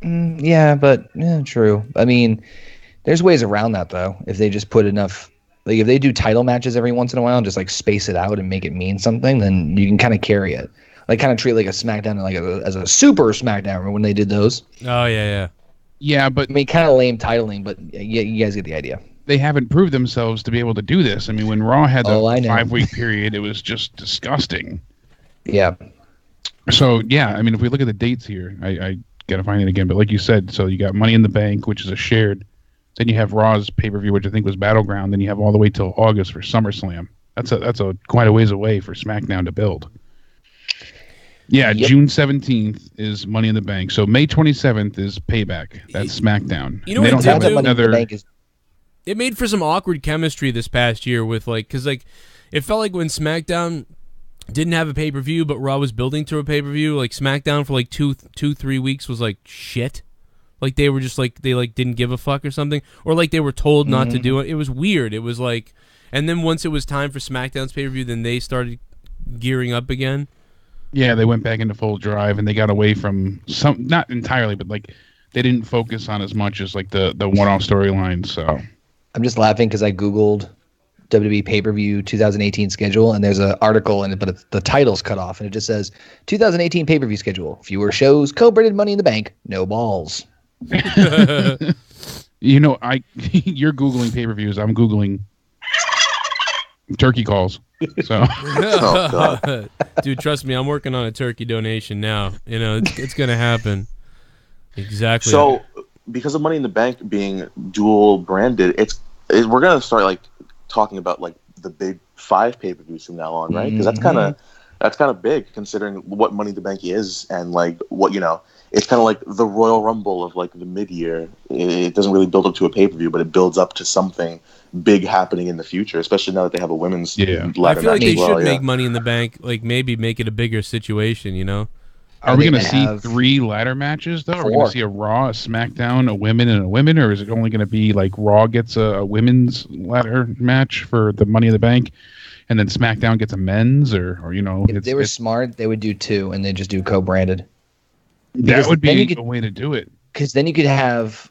True. I mean, there's ways around that though. If they just put enough, like if they do title matches every once in a while and just like space it out and make it mean something, then you can kind of carry it. Like kind of treat like a SmackDown like as a super SmackDown. Remember when they did those? Oh yeah. Yeah, but I mean, kind of lame titling, but yeah, you guys get the idea. They haven't proved themselves to be able to do this. I mean, when Raw had the 5-week period, it was just disgusting. Yeah. So yeah, I mean, if we look at the dates here, I gotta find it again, but like you said, so you got Money in the Bank, which is a shared, then you have Raw's pay-per-view, which I think was Battleground, then you have all the way till August for SummerSlam. That's a quite a ways away for SmackDown to build. Yeah, yep. June 17th is Money in the Bank. So May 27th is Payback. That's SmackDown. You know what it did another... It made for some awkward chemistry this past year with like, because like it felt like when SmackDown didn't have a pay-per-view, but Raw was building to a pay-per-view. Like SmackDown for like 3 weeks was like shit. Like they were just like they like didn't give a fuck or something, or like they were told not to do it. It was weird. It was like, and then once it was time for SmackDown's pay-per-view, then they started gearing up again. Yeah, they went back into full drive, and they got away from some, not entirely, but like they didn't focus on as much as like the one-off storylines. So I'm just laughing because I googled WWE pay-per-view 2018 schedule, and there's an article in it, but the title's cut off, and it just says 2018 pay-per-view schedule: fewer shows, co-branded Money in the Bank, no balls. You know, you're googling pay-per-views. I'm googling turkey calls. So, oh, God. Dude, trust me, I'm working on a turkey donation now. You know, it's gonna happen. Exactly. So, because of Money in the Bank being dual branded, we're gonna start like talking about like the big 5 pay-per-views from now on, right? Because that's kind of big considering what Money in the Bank is, and like what, you know, it's kind of like the Royal Rumble of like the mid-year. It doesn't really build up to a pay-per-view, but it builds up to something big happening in the future, especially now that they have a women's ladder match. I feel like they should make Money in the Bank, like maybe make it a bigger situation, you know? Are we going to see 3 ladder matches, though? 4. Are we going to see a Raw, a SmackDown, a women, and a women? Or is it only going to be like Raw gets a women's ladder match for the Money in the Bank, and then SmackDown gets a men's? Or you know, if they were smart, they would do 2, and they just do co-branded. That would be a way to do it. Because then you could have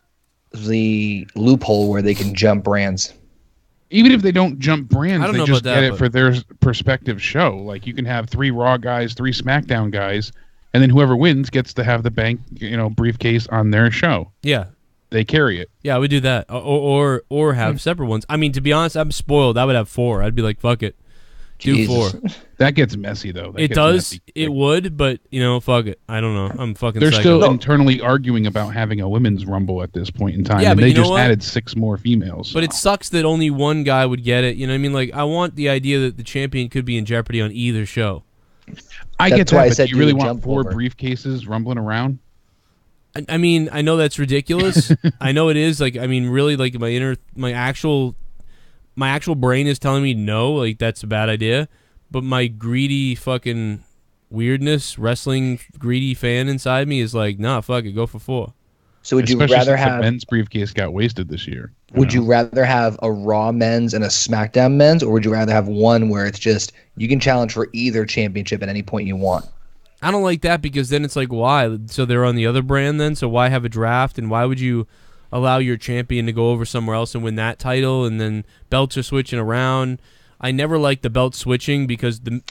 the loophole where they can jump brands. Even if they don't jump brands, they just get it but... for their perspective show. Like you can have 3 Raw guys, 3 SmackDown guys, and then whoever wins gets to have the bank, you know, briefcase on their show. Yeah, they carry it. Yeah, I would do that, or have separate ones. I mean, to be honest, I'm spoiled. I would have 4. I'd be like, fuck it, do 4. That gets messy though. It does. Messy. It would, but you know, fuck it. I don't know. I'm fucking. They're psycho. still internally arguing about having a women's rumble at this point in time. Yeah, and but they you know just what? added 6 more females. But it sucks that only one guy would get it. You know what I mean? Like, I want the idea that the champion could be in jeopardy on either show. I get that, but do you really want 4 briefcases rumbling around? I mean, I know that's ridiculous. I know it is. Like, I mean, really, like my actual brain is telling me no, like that's a bad idea. But my greedy fucking weirdness, wrestling greedy fan inside me is like, nah, fuck it, go for 4. So would you rather have the men's briefcase got wasted this year? Would you rather have a Raw men's and a SmackDown men's, or would you rather have one where it's just you can challenge for either championship at any point you want? I don't like that because then it's like, why? So they're on the other brand then? So why have a draft? And why would you allow your champion to go over somewhere else and win that title? And then belts are switching around. I never liked the belt switching because the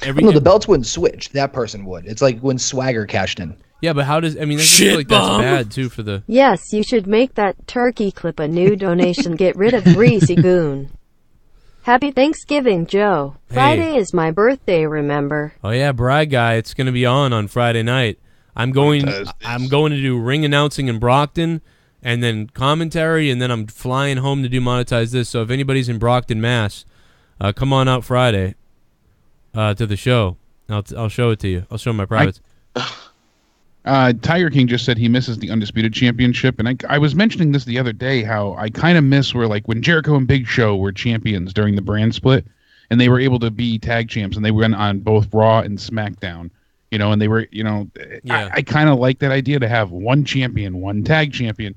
belts wouldn't switch. That person would. It's like when Swagger cashed in. Yeah, but how does... I mean, I feel like that's bad, too, for the... Yes, you should make that turkey clip a new donation. Get rid of greasy goon. Happy Thanksgiving, Joe. Friday is my birthday, remember? Oh, yeah, Bride Guy. It's going to be on Friday night. I'm going to do ring announcing in Brockton, and then commentary, and then I'm flying home to do Monetize This. So if anybody's in Brockton, Mass, come on out Friday to the show. I'll show it to you. I'll show my privates. Tiger King just said he misses the Undisputed Championship, and I was mentioning this the other day, how I kind of miss where, like, when Jericho and Big Show were champions during the brand split, and they were able to be tag champs, and they went on both Raw and SmackDown, and they were, I kind of like that idea to have one champion, one tag champion.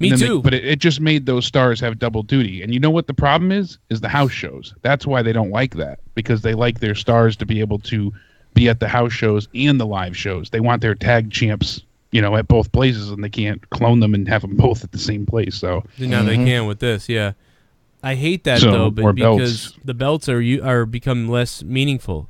Me too. But it just made those stars have double duty. And you know what the problem is? Is the house shows. That's why they don't like that, because they like their stars to be able to be at the house shows and the live shows. They want their tag champs, at both places, and they can't clone them and have them both at the same place. So now they can with this, yeah. I hate that though, but because the belts are become less meaningful.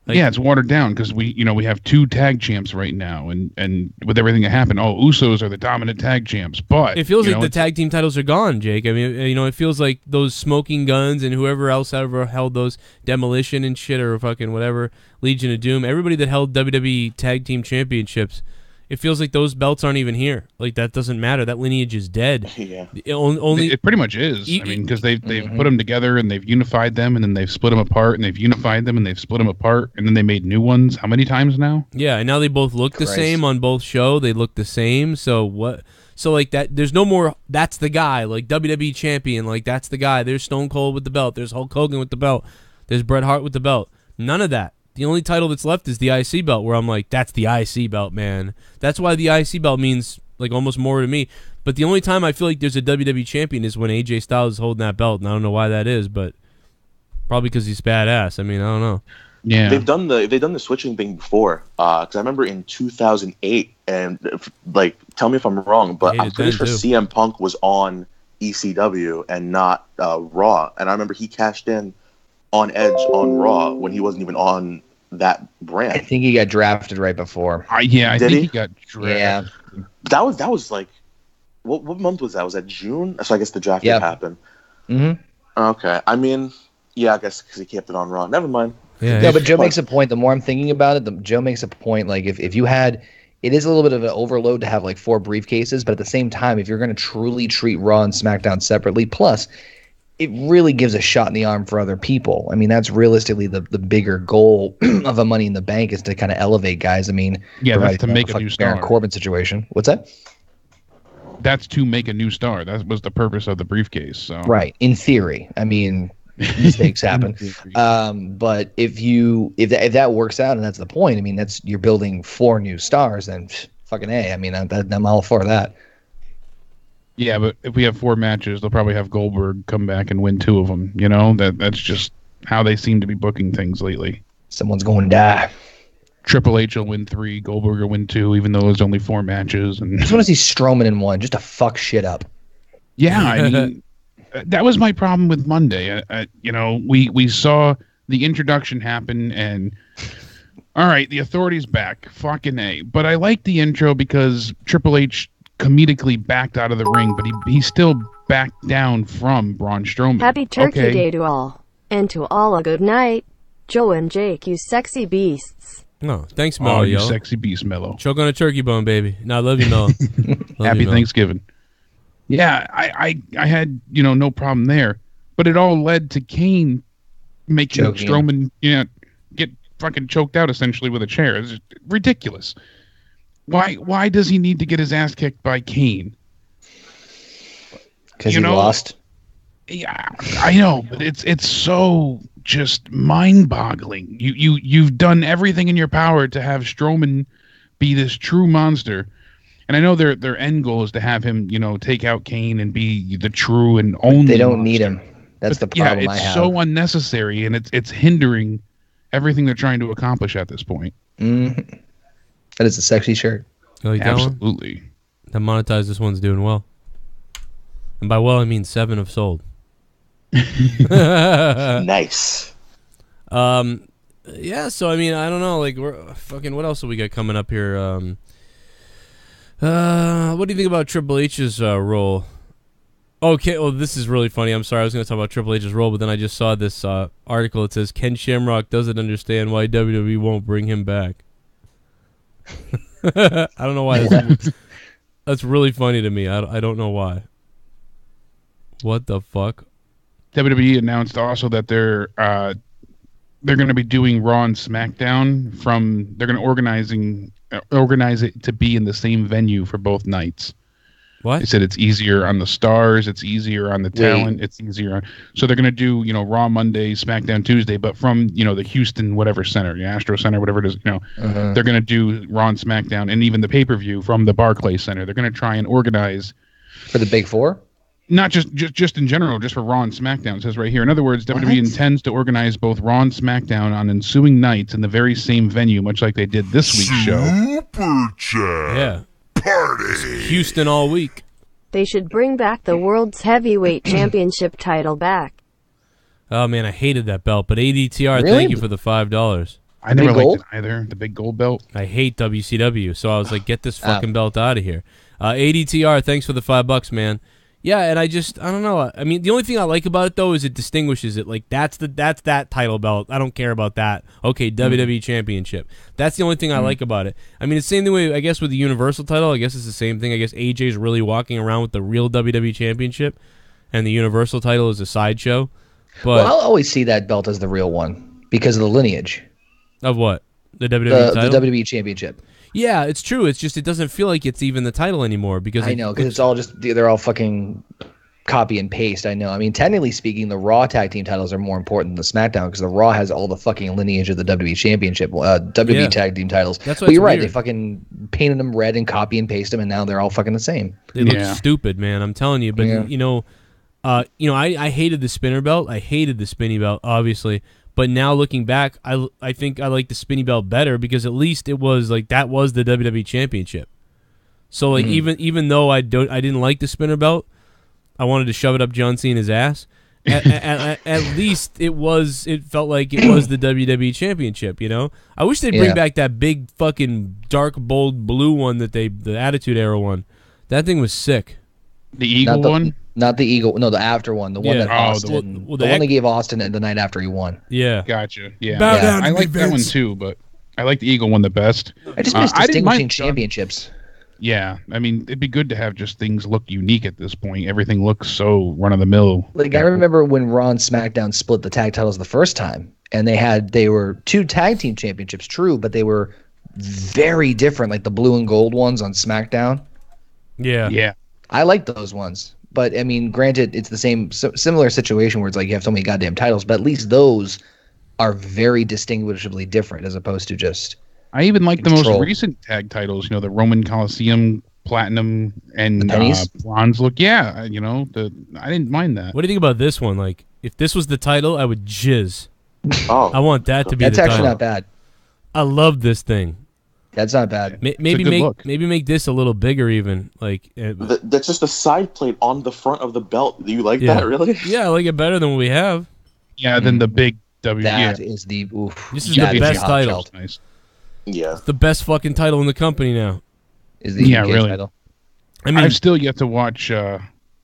Like, it's watered down because we have 2 tag champs right now, and with everything that happened, Usos are the dominant tag champs. But it feels like the tag team titles are gone, Jake. I mean, it feels like those Smoking Guns and whoever else ever held those, Demolition and shit, or fucking whatever, Legion of Doom, everybody that held WWE tag team championships. It feels like those belts aren't even here. Like, that doesn't matter. That lineage is dead. Yeah. It pretty much is. I mean, because they've put them together and they've unified them, and then they've split them apart, and they've unified them and they've split them apart, and then they made new ones. How many times now? Yeah, and now they both look the same on both show. They look the same. So what? So like that. There's no more. That's the guy. Like WWE champion. Like that's the guy. There's Stone Cold with the belt. There's Hulk Hogan with the belt. There's Bret Hart with the belt. None of that. The only title that's left is the IC belt, where I'm like, that's the IC belt, man. That's why the IC belt means like almost more to me. But the only time I feel like there's a WWE champion is when AJ Styles is holding that belt, and I don't know why that is, but probably because he's badass. I mean, I don't know. Yeah, they've done the switching thing before. Because I remember in 2008, and like, tell me if I'm wrong, but I'm pretty sure CM Punk was on ECW and not Raw, and I remember he cashed in on Edge on Raw when he wasn't even on that brand. I think he got drafted right before. I think he got drafted. Yeah, that was like, what month was that? Was that June? So I guess the draft did happen. Mm-hmm. Okay, I mean, I guess because he kept it on Raw. Never mind. Yeah, but Joe makes a point. The more I'm thinking about it, Joe makes a point. Like if you had, it is a little bit of an overload to have like 4 briefcases, but at the same time, if you're going to truly treat Raw and SmackDown separately, plus it really gives a shot in the arm for other people. I mean, that's realistically the bigger goal of a Money in the Bank, is to kind of elevate guys. I mean, that's to make a new star. Baron Corbin situation. What's that? That's to make a new star. That was the purpose of the briefcase. So right, in theory. I mean, mistakes happen. But if that works out and that's the point, I mean, you're building 4 new stars, then fucking A. I mean, I'm all for that. Yeah, but if we have 4 matches, they'll probably have Goldberg come back and win 2 of them. That's just how they seem to be booking things lately. Someone's going to die. Triple H will win 3, Goldberg will win 2, even though there's only 4 matches. And I just want to see Strowman in 1, just to fuck shit up. Yeah, I mean, that was my problem with Monday. We saw the introduction happen, and all right, the Authority's back. Fucking A. But I like the intro because Triple H comedically backed out of the ring, but he still backed down from Braun Strowman. Happy Turkey Day to all. And to all a good night. Joe and Jake, you sexy beasts. No, thanks, Mello. You sexy beast, Mello. Choke on a turkey bone, baby. No, I love you, Mello. Happy Thanksgiving. Yeah, I had, no problem there. But it all led to Kane making Strowman get fucking choked out essentially with a chair. It's ridiculous. Why does he need to get his ass kicked by Kane? Because he lost. Yeah, I know, but it's so just mind-boggling. You've done everything in your power to have Strowman be this true monster, and I know their end goal is to have him, take out Kane and be the true and only. They don't monster. Need him. That's the problem. Yeah, it's so unnecessary, and it's hindering everything they're trying to accomplish at this point. Mm-hmm. That is a sexy shirt. You like absolutely. That monetized. This one's doing well, and by well I mean 7 have sold. Nice. Yeah. So I mean, I don't know. Like, we're fucking. What else have we got coming up here? What do you think about Triple H's role? Okay. Well, this is really funny. I'm sorry. I was going to talk about Triple H's role, but then I just saw this article. It says Ken Shamrock doesn't understand why WWE won't bring him back. I don't know why. That's really funny to me. I don't know why. What the fuck? WWE announced also that they're they're going to be doing Raw and SmackDown they're going to organize it to be in the same venue for both nights. What? They said it's easier on the stars, it's easier on the talent, it's easier on. So they're going to do, Raw Monday, SmackDown Tuesday, but from, the Houston whatever center, the Astro Center, whatever it is, they're going to do Raw and SmackDown, and even the pay-per-view from the Barclays Center. They're going to try and organize for the Big Four. Not just in general, just for Raw and SmackDown. It says right here. In other words, WWE intends to organize both Raw and SmackDown on ensuing nights in the very same venue, much like they did this week's show. Super Chat. Yeah. Party. Houston all week. They should bring back the World's Heavyweight Championship title back. Oh, man, I hated that belt. But ADTR, Really? thank you for the $5. I never liked it either. The big gold belt. I hate WCW, so I was like, get this fucking belt out of here. ADTR, thanks for the $5, man. Yeah, and I don't know. I mean, the only thing I like about it, though, is it distinguishes it. Like, that's that title belt. I don't care about that. Okay, WWE Championship. That's the only thing I like about it. I mean, it's the same way, I guess, with the Universal title. I guess it's the same thing. I guess AJ's really walking around with the real WWE Championship, and the Universal title is a sideshow. But I'll always see that belt as the real one because of the lineage. Of what? The WWE title? The WWE Championship. Yeah, it's true. It's just it doesn't feel like it's even the title anymore because I know, because it's all just they're all fucking copy and paste. I know. I mean, technically speaking, the Raw tag team titles are more important than the SmackDown because the Raw has all the fucking lineage of the WWE Championship, WWE tag team titles. That's why but you're right. weird. They fucking painted them red and copy and paste them, and now they're all fucking the same. They look stupid, man. I'm telling you. But I hated the spinner belt. I hated the spinny belt, obviously. But now looking back, I think I like the spinny belt better because at least it was like that was the WWE Championship. So like even though I didn't like the spinner belt, I wanted to shove it up John Cena's ass. At least it felt like it was the WWE Championship. I wish they'd bring back that big fucking dark bold blue one the Attitude Era one. That thing was sick. The Eagle one. Not the Eagle. No, the after one. The one that Austin. The one they gave Austin the night after he won. Yeah. Gotcha. Yeah. I like that one too, but I like the Eagle one the best. I just miss distinguishing championships. Yeah. I mean, it'd be good to have just things look unique at this point. Everything looks so run of the mill. Like I remember when Raw and SmackDown split the tag titles the first time, and they were two tag team championships, true, but they were very different. Like the blue and gold ones on SmackDown. Yeah. Yeah. I like those ones. But, I mean, granted, it's the similar situation where it's like you have so many goddamn titles, but at least those are very distinguishably different as opposed to just I even like the most recent tag titles, the Roman Coliseum, Platinum, and Bronze look. Yeah, I didn't mind that. What do you think about this one? Like, if this was the title, I would jizz. Oh. I want that to be the title. That's actually not bad. I love this thing. That's not bad. Maybe make this a little bigger, even like. That's just a side plate on the front of the belt. Do you like that? Really? Yeah, I like it better than what we have. Yeah, than the big W. That is the. This is the best title. Nice. Yeah, it's the best fucking title in the company now. Is the UK really? title? I mean, I've still yet to watch the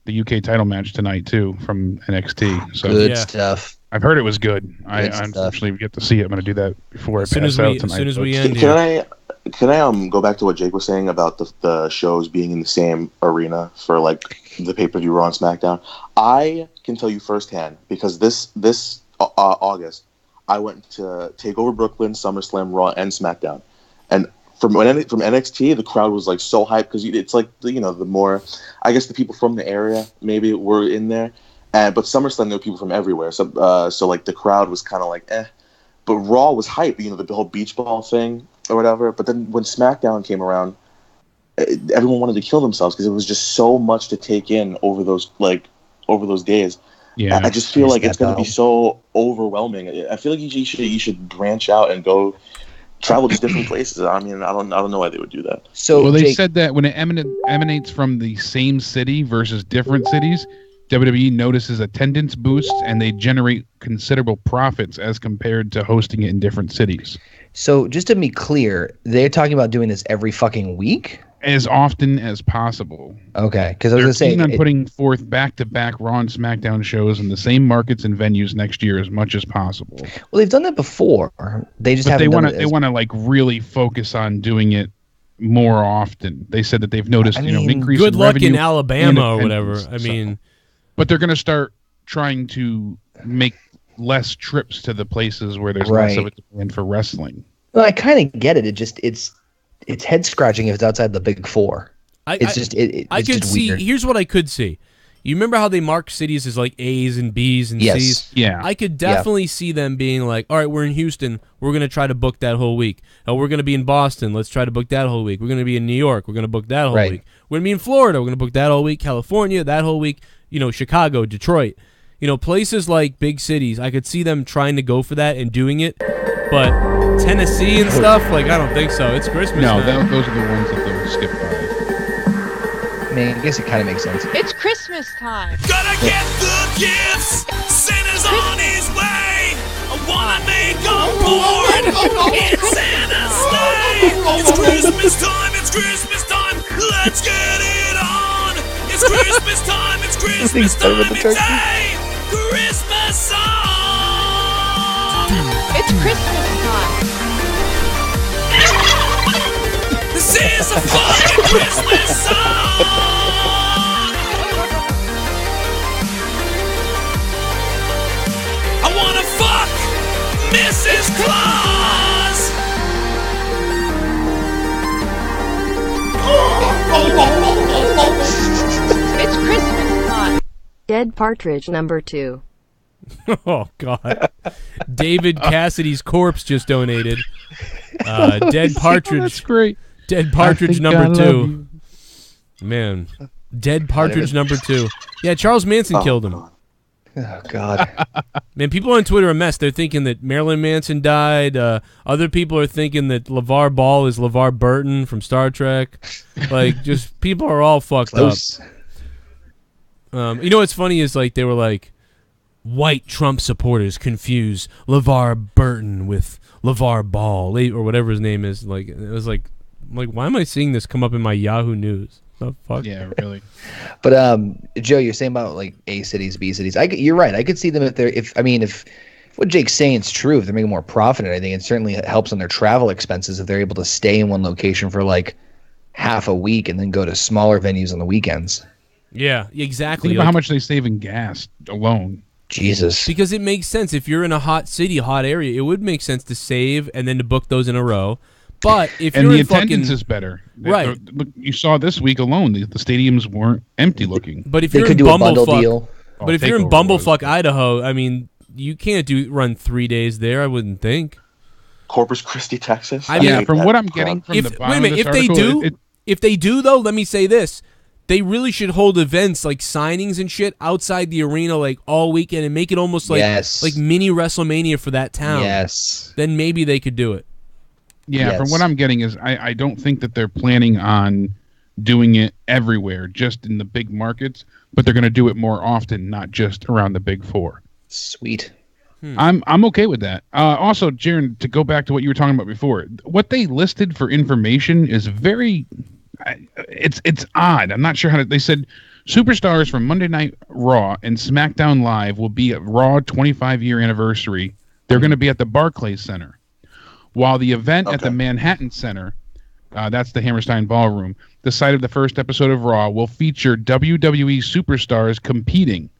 UK title match tonight too from NXT. So good stuff. I've heard it was good. I unfortunately get to see it. I'm going to do that before I pass out tonight. As soon as we end here. Can I go back to what Jake was saying about the shows being in the same arena for like the pay-per-view Raw and SmackDown? I can tell you firsthand because this August I went to TakeOver Brooklyn, SummerSlam, Raw, and SmackDown, and from NXT the crowd was like so hyped because it's like the more I guess the people from the area maybe were in there, but SummerSlam there were people from everywhere, so like the crowd was kind of like eh, but Raw was hype, the whole beach ball thing or whatever. But then when SmackDown came around, everyone wanted to kill themselves because it was just so much to take in over those days. Yeah, I just feel like it's going to be so overwhelming. I feel like you should branch out and go travel to different places. I mean, I don't know why they would do that. So they said that when it emanates from the same city versus different cities, WWE notices attendance boosts and they generate considerable profits as compared to hosting it in different cities. So just to be clear, they're talking about doing this every fucking week? As often as possible. Okay, because I was going to say... They're putting forth back-to-back Raw and SmackDown shows in the same markets and venues next year as much as possible. Well, they've done that before. They just haven't done it. They want to like really focus on doing it more often. They said that they've noticed an increase in revenue. Good luck in Alabama or whatever. I mean... But they're going to start trying to make less trips to the places where there's less of a demand for wrestling. Well, I kind of get it. It's head scratching if it's outside the big four. It's just weird. Here's what I could see. You remember how they mark cities as like A's and B's and C's? Yeah. I could definitely see them being like, all right, we're in Houston. We're going to try to book that whole week. Oh, we're going to be in Boston. Let's try to book that whole week. We're going to be in New York. We're going to book that whole week. We're going to be in Florida. We're going to book that whole week. California, that whole week. Chicago, Detroit. Places like big cities. I could see them trying to go for that and doing it. But Tennessee and stuff, I don't think so. It's Christmas No, time. those are the ones that they'll skip by. I guess it kind of makes sense. It's Christmas time. Gotta get the gifts. Santa's on his way. I wanna make on board. It's Santa's sleigh. It's Christmas time. It's Christmas time. Let's get it on. It's Christmas time. It's Christmas time. It's a Christmas song. It's Christmas time. This is a fucking Christmas song. I wanna fuck Mrs. Claus. It's Christmas time. Dead Partridge number 2. Oh, God. David Cassidy's corpse just donated. Dead Partridge. That's great. Dead Partridge number 2. Man. Dead Partridge number 2. Yeah, Charles Manson killed him. Oh, God. Man, people on Twitter are a mess. They're thinking that Marilyn Manson died. Other people are thinking that LeVar Ball is LeVar Burton from Star Trek. Just people are all fucked up. What's funny is they were like, white Trump supporters confuse LeVar Burton with LeVar Ball or whatever his name is. It was like, why am I seeing this come up in my Yahoo News? Oh, fuck. Yeah, really. But Joe, you're saying about A cities, B cities. You're right. I could see them if what Jake's saying is true, if they're making more profit and anything, it certainly helps on their travel expenses if they're able to stay in one location for half a week and then go to smaller venues on the weekends. Yeah, exactly. Think about how much they save in gas alone. Jesus. Because it makes sense. If you're in a hot city, hot area, it would make sense to save and then to book those in a row. But if you're the in attendance is better, right? Look, you saw this week alone, the stadiums weren't empty looking. But if you're in Bumblefuck, if you're in Bumblefuck, Idaho, I mean, you can't run 3 days there. I wouldn't think. Corpus Christi, Texas. From what I'm getting from the bottom of this article, if they do though, let me say this: they really should hold events like signings and shit outside the arena all weekend and make it almost like mini WrestleMania for that town. Yes. Then maybe they could do it. Yeah, from what I'm getting is I don't think that they're planning on doing it everywhere, just in the big markets, but they're going to do it more often, not just around the big four. Sweet. I'm okay with that. Also, Jaron, to go back to what you were talking about before, what they listed for information is very, it's odd. I'm not sure how to. They said superstars from Monday Night Raw and SmackDown Live will be at Raw 25-year anniversary. They're going to be at the Barclays Center. While the event at the Manhattan Center, that's the Hammerstein Ballroom, the site of the first episode of Raw, will feature WWE superstars competing,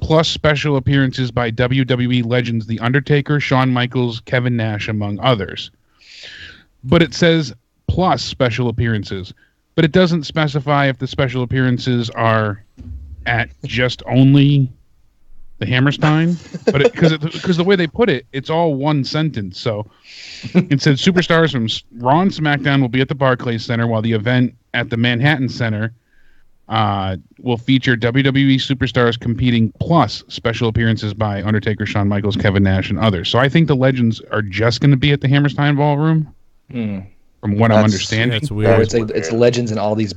plus special appearances by WWE legends The Undertaker, Shawn Michaels, Kevin Nash, among others. But it says plus special appearances, but it doesn't specify if the special appearances are at just only the Hammerstein, but because the way they put it, it's all one sentence. So it said superstars from Raw and SmackDown will be at the Barclays Center, while the event at the Manhattan Center will feature WWE superstars competing plus special appearances by Undertaker, Shawn Michaels, Kevin Nash, and others. So I think the legends are just going to be at the Hammerstein Ballroom. From what I'm understanding. That's weird. It's legends and all these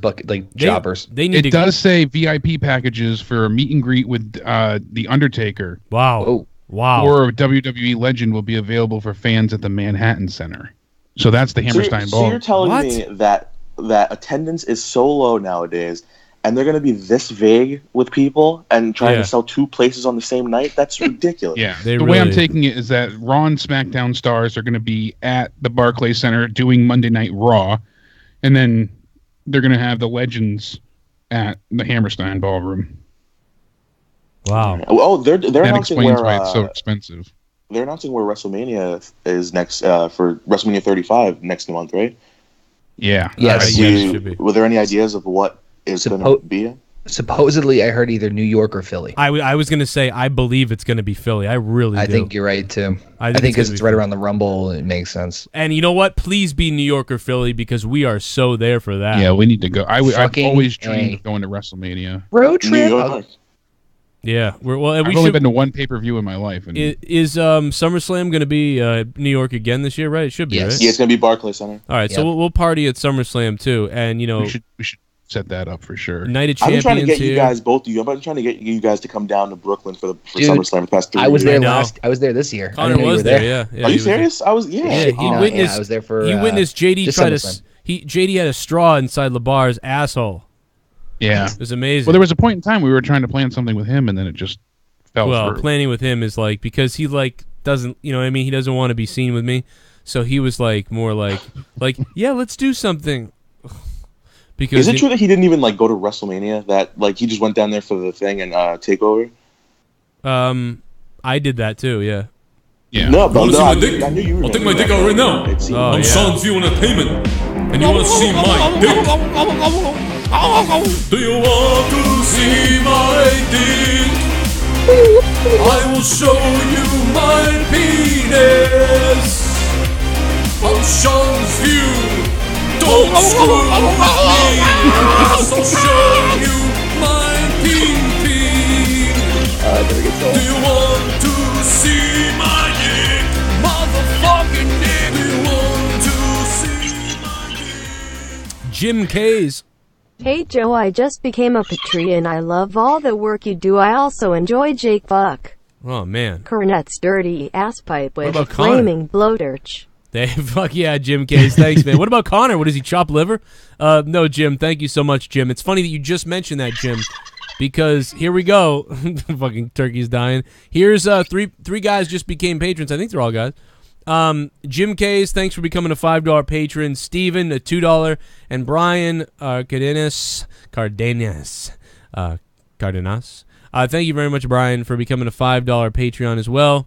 jobbers. It does say VIP packages for a meet and greet with The Undertaker. Wow. Wow. Or a WWE legend will be available for fans at the Manhattan Center. So that's the Hammerstein Ball. So you're telling me that attendance is so low nowadays, and they're going to be this vague with people and trying to sell two places on the same night? That's ridiculous. Yeah, the way I'm taking it is that Raw and SmackDown stars are going to be at the Barclays Center doing Monday Night Raw, and then they're going to have the legends at the Hammerstein Ballroom. Wow. Oh, they're That announcing explains where why it's so expensive. they're announcing where WrestleMania is next for WrestleMania 35 next month, right? Yeah. Yes. Were there any ideas of what is going to be? Supposedly, I heard either New York or Philly. I was going to say I believe it's going to be Philly. I really do. I think you're right too. I think because it's right around the Rumble, it makes sense. And you know what? Please be New York or Philly because we are so there for that. Yeah, we need to go. I've Fucking always dreamed of going to WrestleMania. Road trip. Yeah, I've only been to one pay-per-view in my life. And is SummerSlam going to be New York again this year? Right? It should be. Yes. Right? Yeah, it's going to be Barclays Center. All right, so we'll party at SummerSlam too, and you know we should set that up for sure. Night of I've been Champions trying to get here. you guys, both of you. I've been trying to get you guys to come down to Brooklyn for SummerSlam the past 3 years. I was there I was there this year. Connor was there. Yeah. Are you serious? I was. Yeah. He witnessed. I was there for. He witnessed JD just try to. SummerSlam. JD had a straw inside LeBar's asshole. Yeah, it was amazing. Well, there was a point in time we were trying to plan something with him, and then it just fell through. Planning with him is like because he doesn't, you know what I mean? He doesn't want to be seen with me, so he was more like yeah, let's do something. Because is it true that he didn't even go to WrestleMania? That he just went down there for the thing and Takeover? I did that too. Yeah. Yeah. No, but I knew you were. I'll take my dick out right now. I'm SeansView Entertainment, and you want to see my dick? Do you want to see my dick? I will show you my penis. On SeansView. Don't screw with me. I'll show you my pee-pee. Do you want to see my dick? Motherfucking dick. Do you want to see my dick? Jim K's. Hey Joe, I just became a Patreon. I love all the work you do. I also enjoy Jake Buck. Oh man. Cornette's dirty ass pipe with about flaming blowtorch. Fuck yeah, Jim Case. Thanks, man. What about Connor? What does he chop liver? No, Jim. Thank you so much, Jim. It's funny that you just mentioned that, Jim, because here we go. Fucking turkey's dying. Here's three guys just became patrons. I think they're all guys. Jim Case, thanks for becoming a $5 patron. Steven, a $2, and Bryan Cardenas. Thank you very much, Bryan, for becoming a $5 Patreon as well.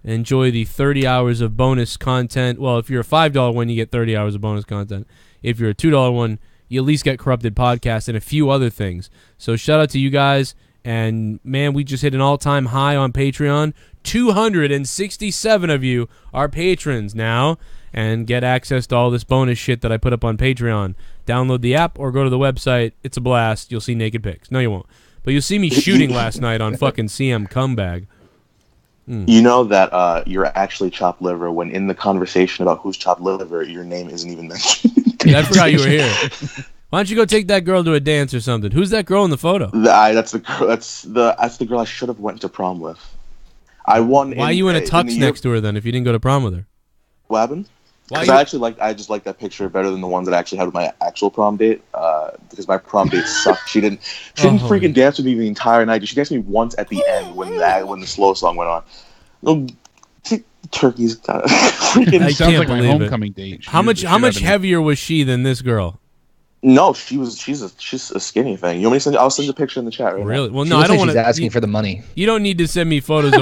Enjoy the 30 hours of bonus content. Well, if you're a $5 one, you get 30 hours of bonus content. If you're a $2 one, you at least get Corrupted Podcast and a few other things. So shout out to you guys. And, man, we just hit an all-time high on Patreon. 267 of you are patrons now and get access to all this bonus shit that I put up on Patreon. Download the app or go to the website. It's a blast. You'll see naked pics. No, you won't. But you'll see me shooting last night on fucking CM Cumbag. You know that you're actually chopped liver when in the conversation about who's chopped liver, your name isn't even mentioned. I forgot you were here. Why don't you go take that girl to a dance or something? Who's that girl in the photo? That's the girl I should have went to prom with. I won. Why are you in a tux next to her then? If you didn't go to prom with her, what happened? Because I just like that picture better than the ones that I actually had with my actual prom date. Because my prom date sucked. She didn't freaking dance with me the entire night. She danced with me once at the end when the slow song went on. No, turkey's freaking. It sounds like my homecoming date. How much heavier was she than this girl? No, she's a skinny thing. You want me to send? I'll send you a picture in the chat. Right really? Now. Well, no, I don't want to. She's asking for the money. You don't need to send me photos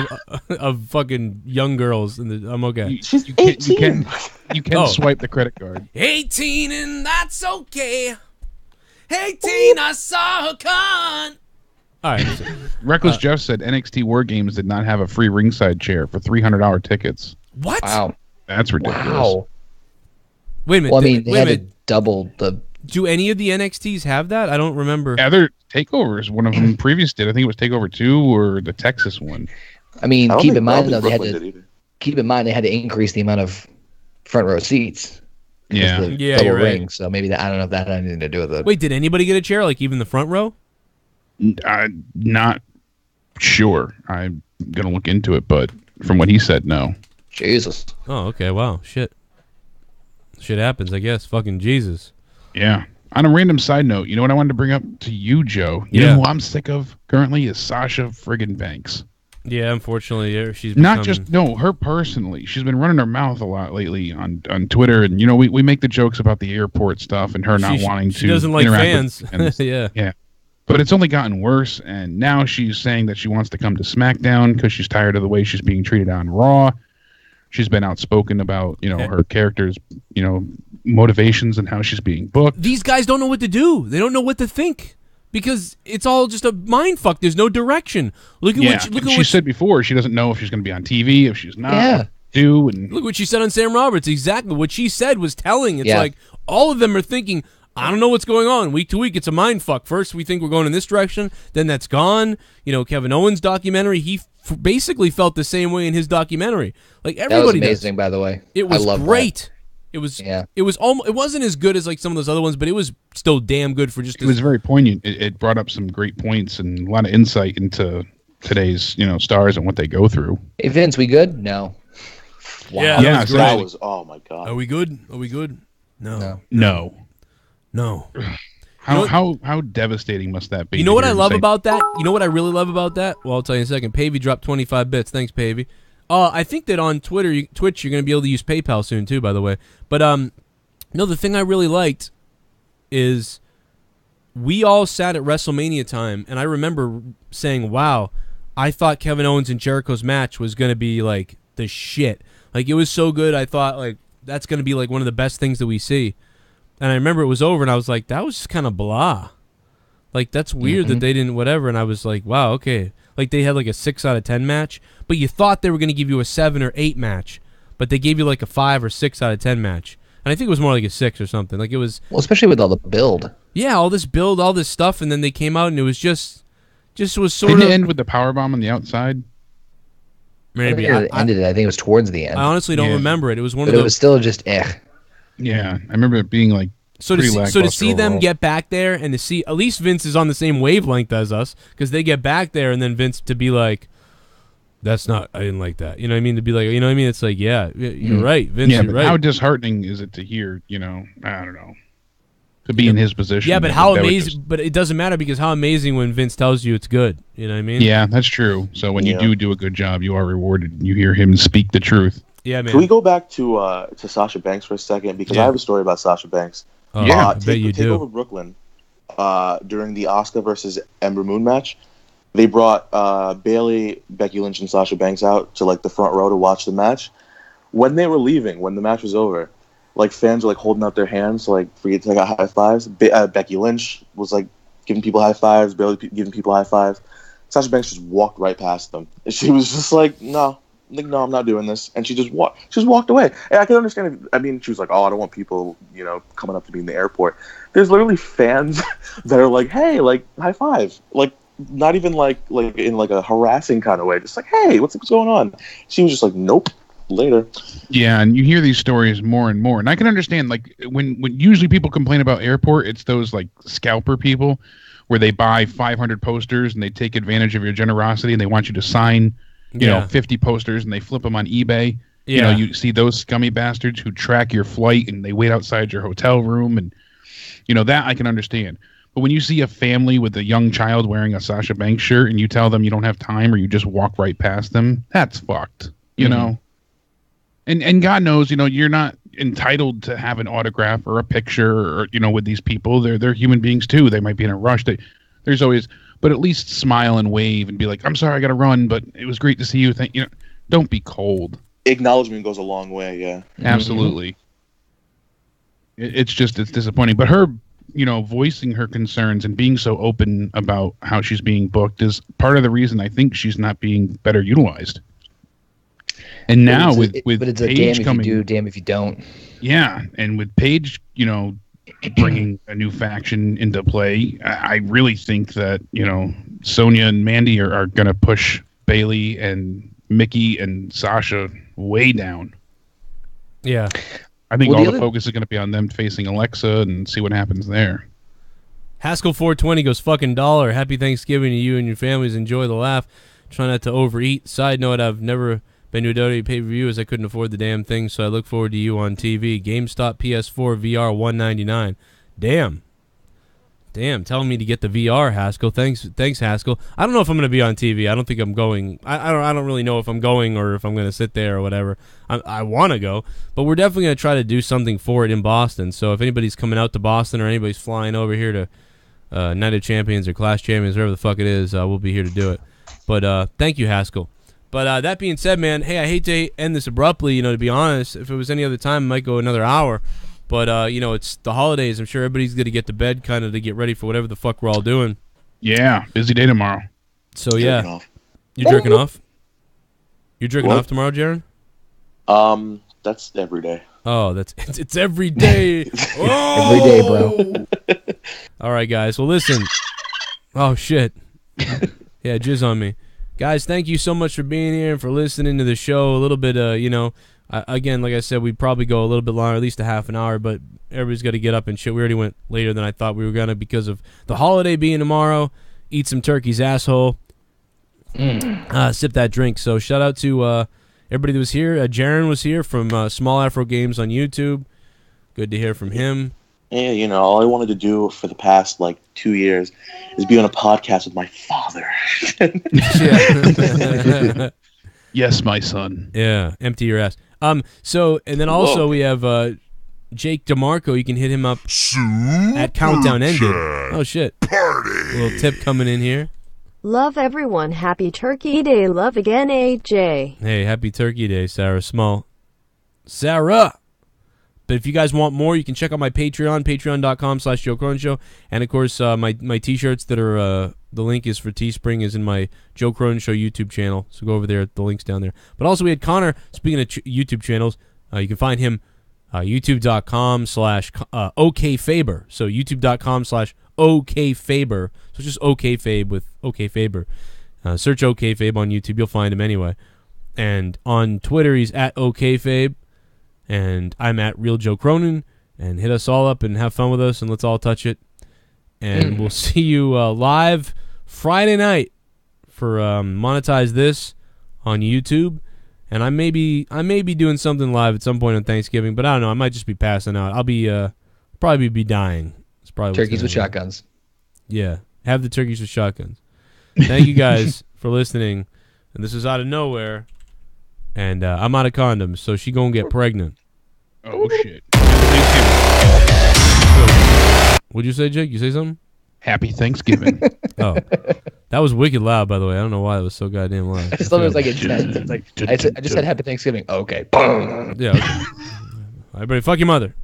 of fucking young girls. I'm okay. She's 18. You can swipe the credit card. 18 and that's okay. 18, I saw her con. All right. Reckless Jeff said NXT War Games did not have a free ringside chair for $300 tickets. What? Wow. That's ridiculous. Wow. Wait a minute. Well, I mean, they had to double the. Do any of the NXTs have that? I don't remember. Yeah, they're takeovers. One of them previous did. I think it was Takeover 2 or the Texas one. I mean, keep in mind they had to increase the amount of front row seats. Yeah. Double ring. So maybe I don't know if that had anything to do with it. Wait, did anybody get a chair? Like even the front row? I'm not sure. I'm gonna look into it, but from what he said, no. Jesus. Oh, okay. Wow. Shit happens, I guess. Fucking Jesus. Yeah. On a random side note, you know what I wanted to bring up to you, Joe? You know who I'm sick of currently is Sasha friggin' Banks. Yeah, unfortunately, she's not just her personally. She's been running her mouth a lot lately on Twitter, and we make the jokes about the airport stuff and her not wanting to. She doesn't like fans. Yeah. But it's only gotten worse, and now she's saying that she wants to come to SmackDown because she's tired of the way she's being treated on Raw. She's been outspoken about, her character's, motivations and how she's being booked. These guys don't know what to do. They don't know what to think because it's all just a mind fuck. There's no direction. Look at what she said before. She doesn't know if she's going to be on TV, if she's not. Yeah. Look what she said on Sam Roberts. Exactly what she said was telling. It's like all of them are thinking, I don't know what's going on. Week to week, it's a mind fuck. First, we think we're going in this direction. Then that's gone. Kevin Owens' documentary, he basically felt the same way in his documentary. Like everybody that was amazing, by the way. It was great. That. It was almost. It wasn't as good as like some of those other ones, but it was still damn good for just. It was very poignant. It brought up some great points and a lot of insight into today's stars and what they go through. Hey Vince, we good? No. Wow. Yeah, that was. Oh my god. Are we good? No. How devastating must that be? You know what I love about that? You know what I really love about that? Well, I'll tell you in a second. Pavey dropped 25 bits. Thanks, Pavey. I think that on Twitch, you're going to be able to use PayPal soon, too, by the way. But, no, the thing I really liked is we all sat at WrestleMania time, and I remember saying, wow, I thought Kevin Owens and Jericho's match was going to be, like, the shit. Like, it was so good, I thought, like, that's going to be, like, one of the best things that we see. And I remember it was over, and I was like, that was just kind of blah. Like, that's weird that they didn't whatever. And I was like, wow, okay. Like, they had, like, a 6 out of 10 match. But you thought they were going to give you a 7 or 8 match. But they gave you, like, a 5 or 6 out of 10 match. And I think it was more like a 6 or something. Like, it was... Well, especially with all the build. Yeah, all this build, all this stuff. And then they came out, and it was just was sort Didn't of... it end with the powerbomb on the outside? Maybe. I ended it. I think it was towards the end. I honestly don't remember it. It was one of those... the... it was still just Yeah, I remember it being like so to see them get back there and to see at least Vince is on the same wavelength as us because they get back there and then Vince to be like, that's not, I didn't like that. You know what I mean? To be like, you know what I mean? It's like, yeah, you're right, Vince. Yeah, you're but right. how disheartening is it to hear? I don't know, to be in his position. Yeah, but how amazing! But it doesn't matter because how amazing when Vince tells you it's good. You know what I mean? Yeah, that's true. So when you do a good job, you are rewarded. You hear him speak the truth. Yeah, man. Can we go back to Sasha Banks for a second because I have a story about Sasha Banks. Oh, yeah, I bet you do. Take Over Brooklyn during the Asuka versus Ember Moon match. They brought Bayley, Becky Lynch, and Sasha Banks out to like the front row to watch the match. When they were leaving, when the match was over, like fans were like holding out their hands, like for you to take out high fives. Becky Lynch was like giving people high fives, Bayley giving people high fives. Sasha Banks just walked right past them. She was just like, no, I'm not doing this, and she just walked away. And I can understand. I mean, she was like, "Oh, I don't want people, coming up to me in the airport." There's literally fans that are like, "Hey, like high five," like not even like in like a harassing kind of way, just like, "Hey, what's going on?" She was just like, "Nope, later." Yeah, and you hear these stories more and more, and I can understand. Like when usually people complain about airport, it's those like scalper people where they buy 500 posters and they take advantage of your generosity and they want you to sign. 50 posters and they flip them on eBay. Yeah. You see those scummy bastards who track your flight and they wait outside your hotel room and that I can understand. But when you see a family with a young child wearing a Sasha Banks shirt and you tell them you don't have time or you just walk right past them, that's fucked. And God knows, you're not entitled to have an autograph or a picture or with these people. They're human beings too. They might be in a rush. There's always But at least smile and wave and be like, "I'm sorry, I got to run, but it was great to see you." Don't be cold. Acknowledgement goes a long way. Yeah, absolutely. It's disappointing. But her, voicing her concerns and being so open about how she's being booked is part of the reason I think she's not being better utilized. And now with it's Paige a damn coming, if you do, damn if you don't. Yeah, and with Paige, bringing a new faction into play, I really think that Sonya and Mandy are going to push Bayley and Mickey and Sasha way down. Yeah, I think all the focus is going to be on them facing Alexa and see what happens there. Haskell 420 goes fucking $. Happy Thanksgiving to you and your families. Enjoy the laugh. Try not to overeat. Side note: I've never been to a WWE pay-per-view as I couldn't afford the damn thing, so I look forward to you on TV. GameStop PS4 VR $199. Damn, telling me to get the VR, Haskell. Thanks, Haskell. I don't know if I'm going to be on TV. I don't think I'm going. I don't really know if I'm going or if I'm going to sit there or whatever. I want to go, but we're definitely going to try to do something for it in Boston. So if anybody's coming out to Boston or anybody's flying over here to Night of Champions or Clash Champions, whatever the fuck it is, we'll be here to do it. But thank you, Haskell. But that being said, man, hey, I hate to end this abruptly. You know, to be honest, if it was any other time, it might go another hour. But you know, it's the holidays. I'm sure everybody's gonna get to bed, kind of, to get ready for whatever the fuck we're all doing. Yeah, busy day tomorrow. So yeah, you're jerking off. You're jerking off tomorrow, Jaron? That's every day. Oh, it's every day. Oh! Every day, bro. All right, guys. Well, listen. Oh shit. Yeah, jizz on me. Guys, thank you so much for being here and for listening to the show. A little bit, you know, again, like I said, we'd probably go a little bit longer, at least a half an hour, but everybody's got to get up and shit. We already went later than I thought we were going to because of the holiday being tomorrow. Eat some turkey's asshole. Sip that drink. So shout out to everybody that was here. Jaron was here from Small Afro Games on YouTube. Good to hear from him. Yeah, you know, all I wanted to do for the past, 2 years is be on a podcast with my father. Yes, my son. Yeah, empty your ass. So, and then also we have Jake DeMarco. You can hit him up at Countdown Ended. Oh, shit. Party. A little tip coming in here. Love everyone. Happy Turkey Day. Love again, AJ. Hey, happy Turkey Day, Sarah Small. Sarah! But if you guys want more, you can check out my Patreon, patreon.com/Joe Cronin Show. And, of course, my T-shirts that are, the link is for Teespring, is in my Joe Cronin Show YouTube channel. So go over there. The link's down there. But also we had Connor, speaking of YouTube channels, you can find him youtube.com/OKFaber. So youtube.com/OKFaber. So it's just OKFabe with OKFaber. Search OKFabe on YouTube. You'll find him anyway. And on Twitter, he's at OKFabe. And I'm at Real Joe Cronin. And hit us all up and have fun with us, and let's all touch it. And we'll see you live Friday night for Monetize This on YouTube. And I may be doing something live at some point on Thanksgiving, but I don't know. I might just be passing out. I'll be probably be dying. It's probably turkeys with shotguns. Yeah, have the turkeys with shotguns. Thank you guys for listening. And this is Out of Nowhere. And I'm out of condoms, so she gonna get pregnant. Oh, shit. What'd you say, Jake? You say something? Happy Thanksgiving. Oh. That was wicked loud, by the way. I don't know why it was so goddamn loud. I just thought it was intense. It's like, I just said Happy Thanksgiving. Oh, okay. Yeah, okay. Everybody, fuck your mother.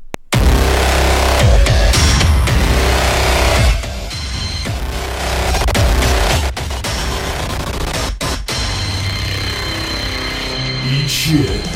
Eat shit.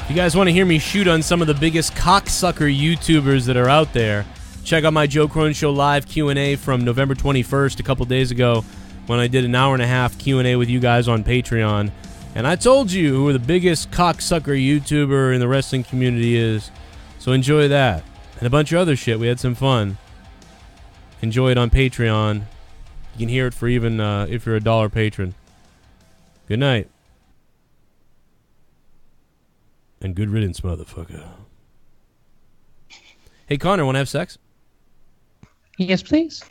You guys want to hear me shoot on some of the biggest cocksucker YouTubers that are out there, check out my Joe Cronin Show live Q&A from November 21st, a couple days ago, when I did an hour-and-a-half Q&A with you guys on Patreon. And I told you who the biggest cocksucker YouTuber in the wrestling community is. So enjoy that. And a bunch of other shit. We had some fun. Enjoy it on Patreon. You can hear it for even if you're a $1 patron. Good night. And good riddance, motherfucker. Hey, Connor, want to have sex? Yes, please.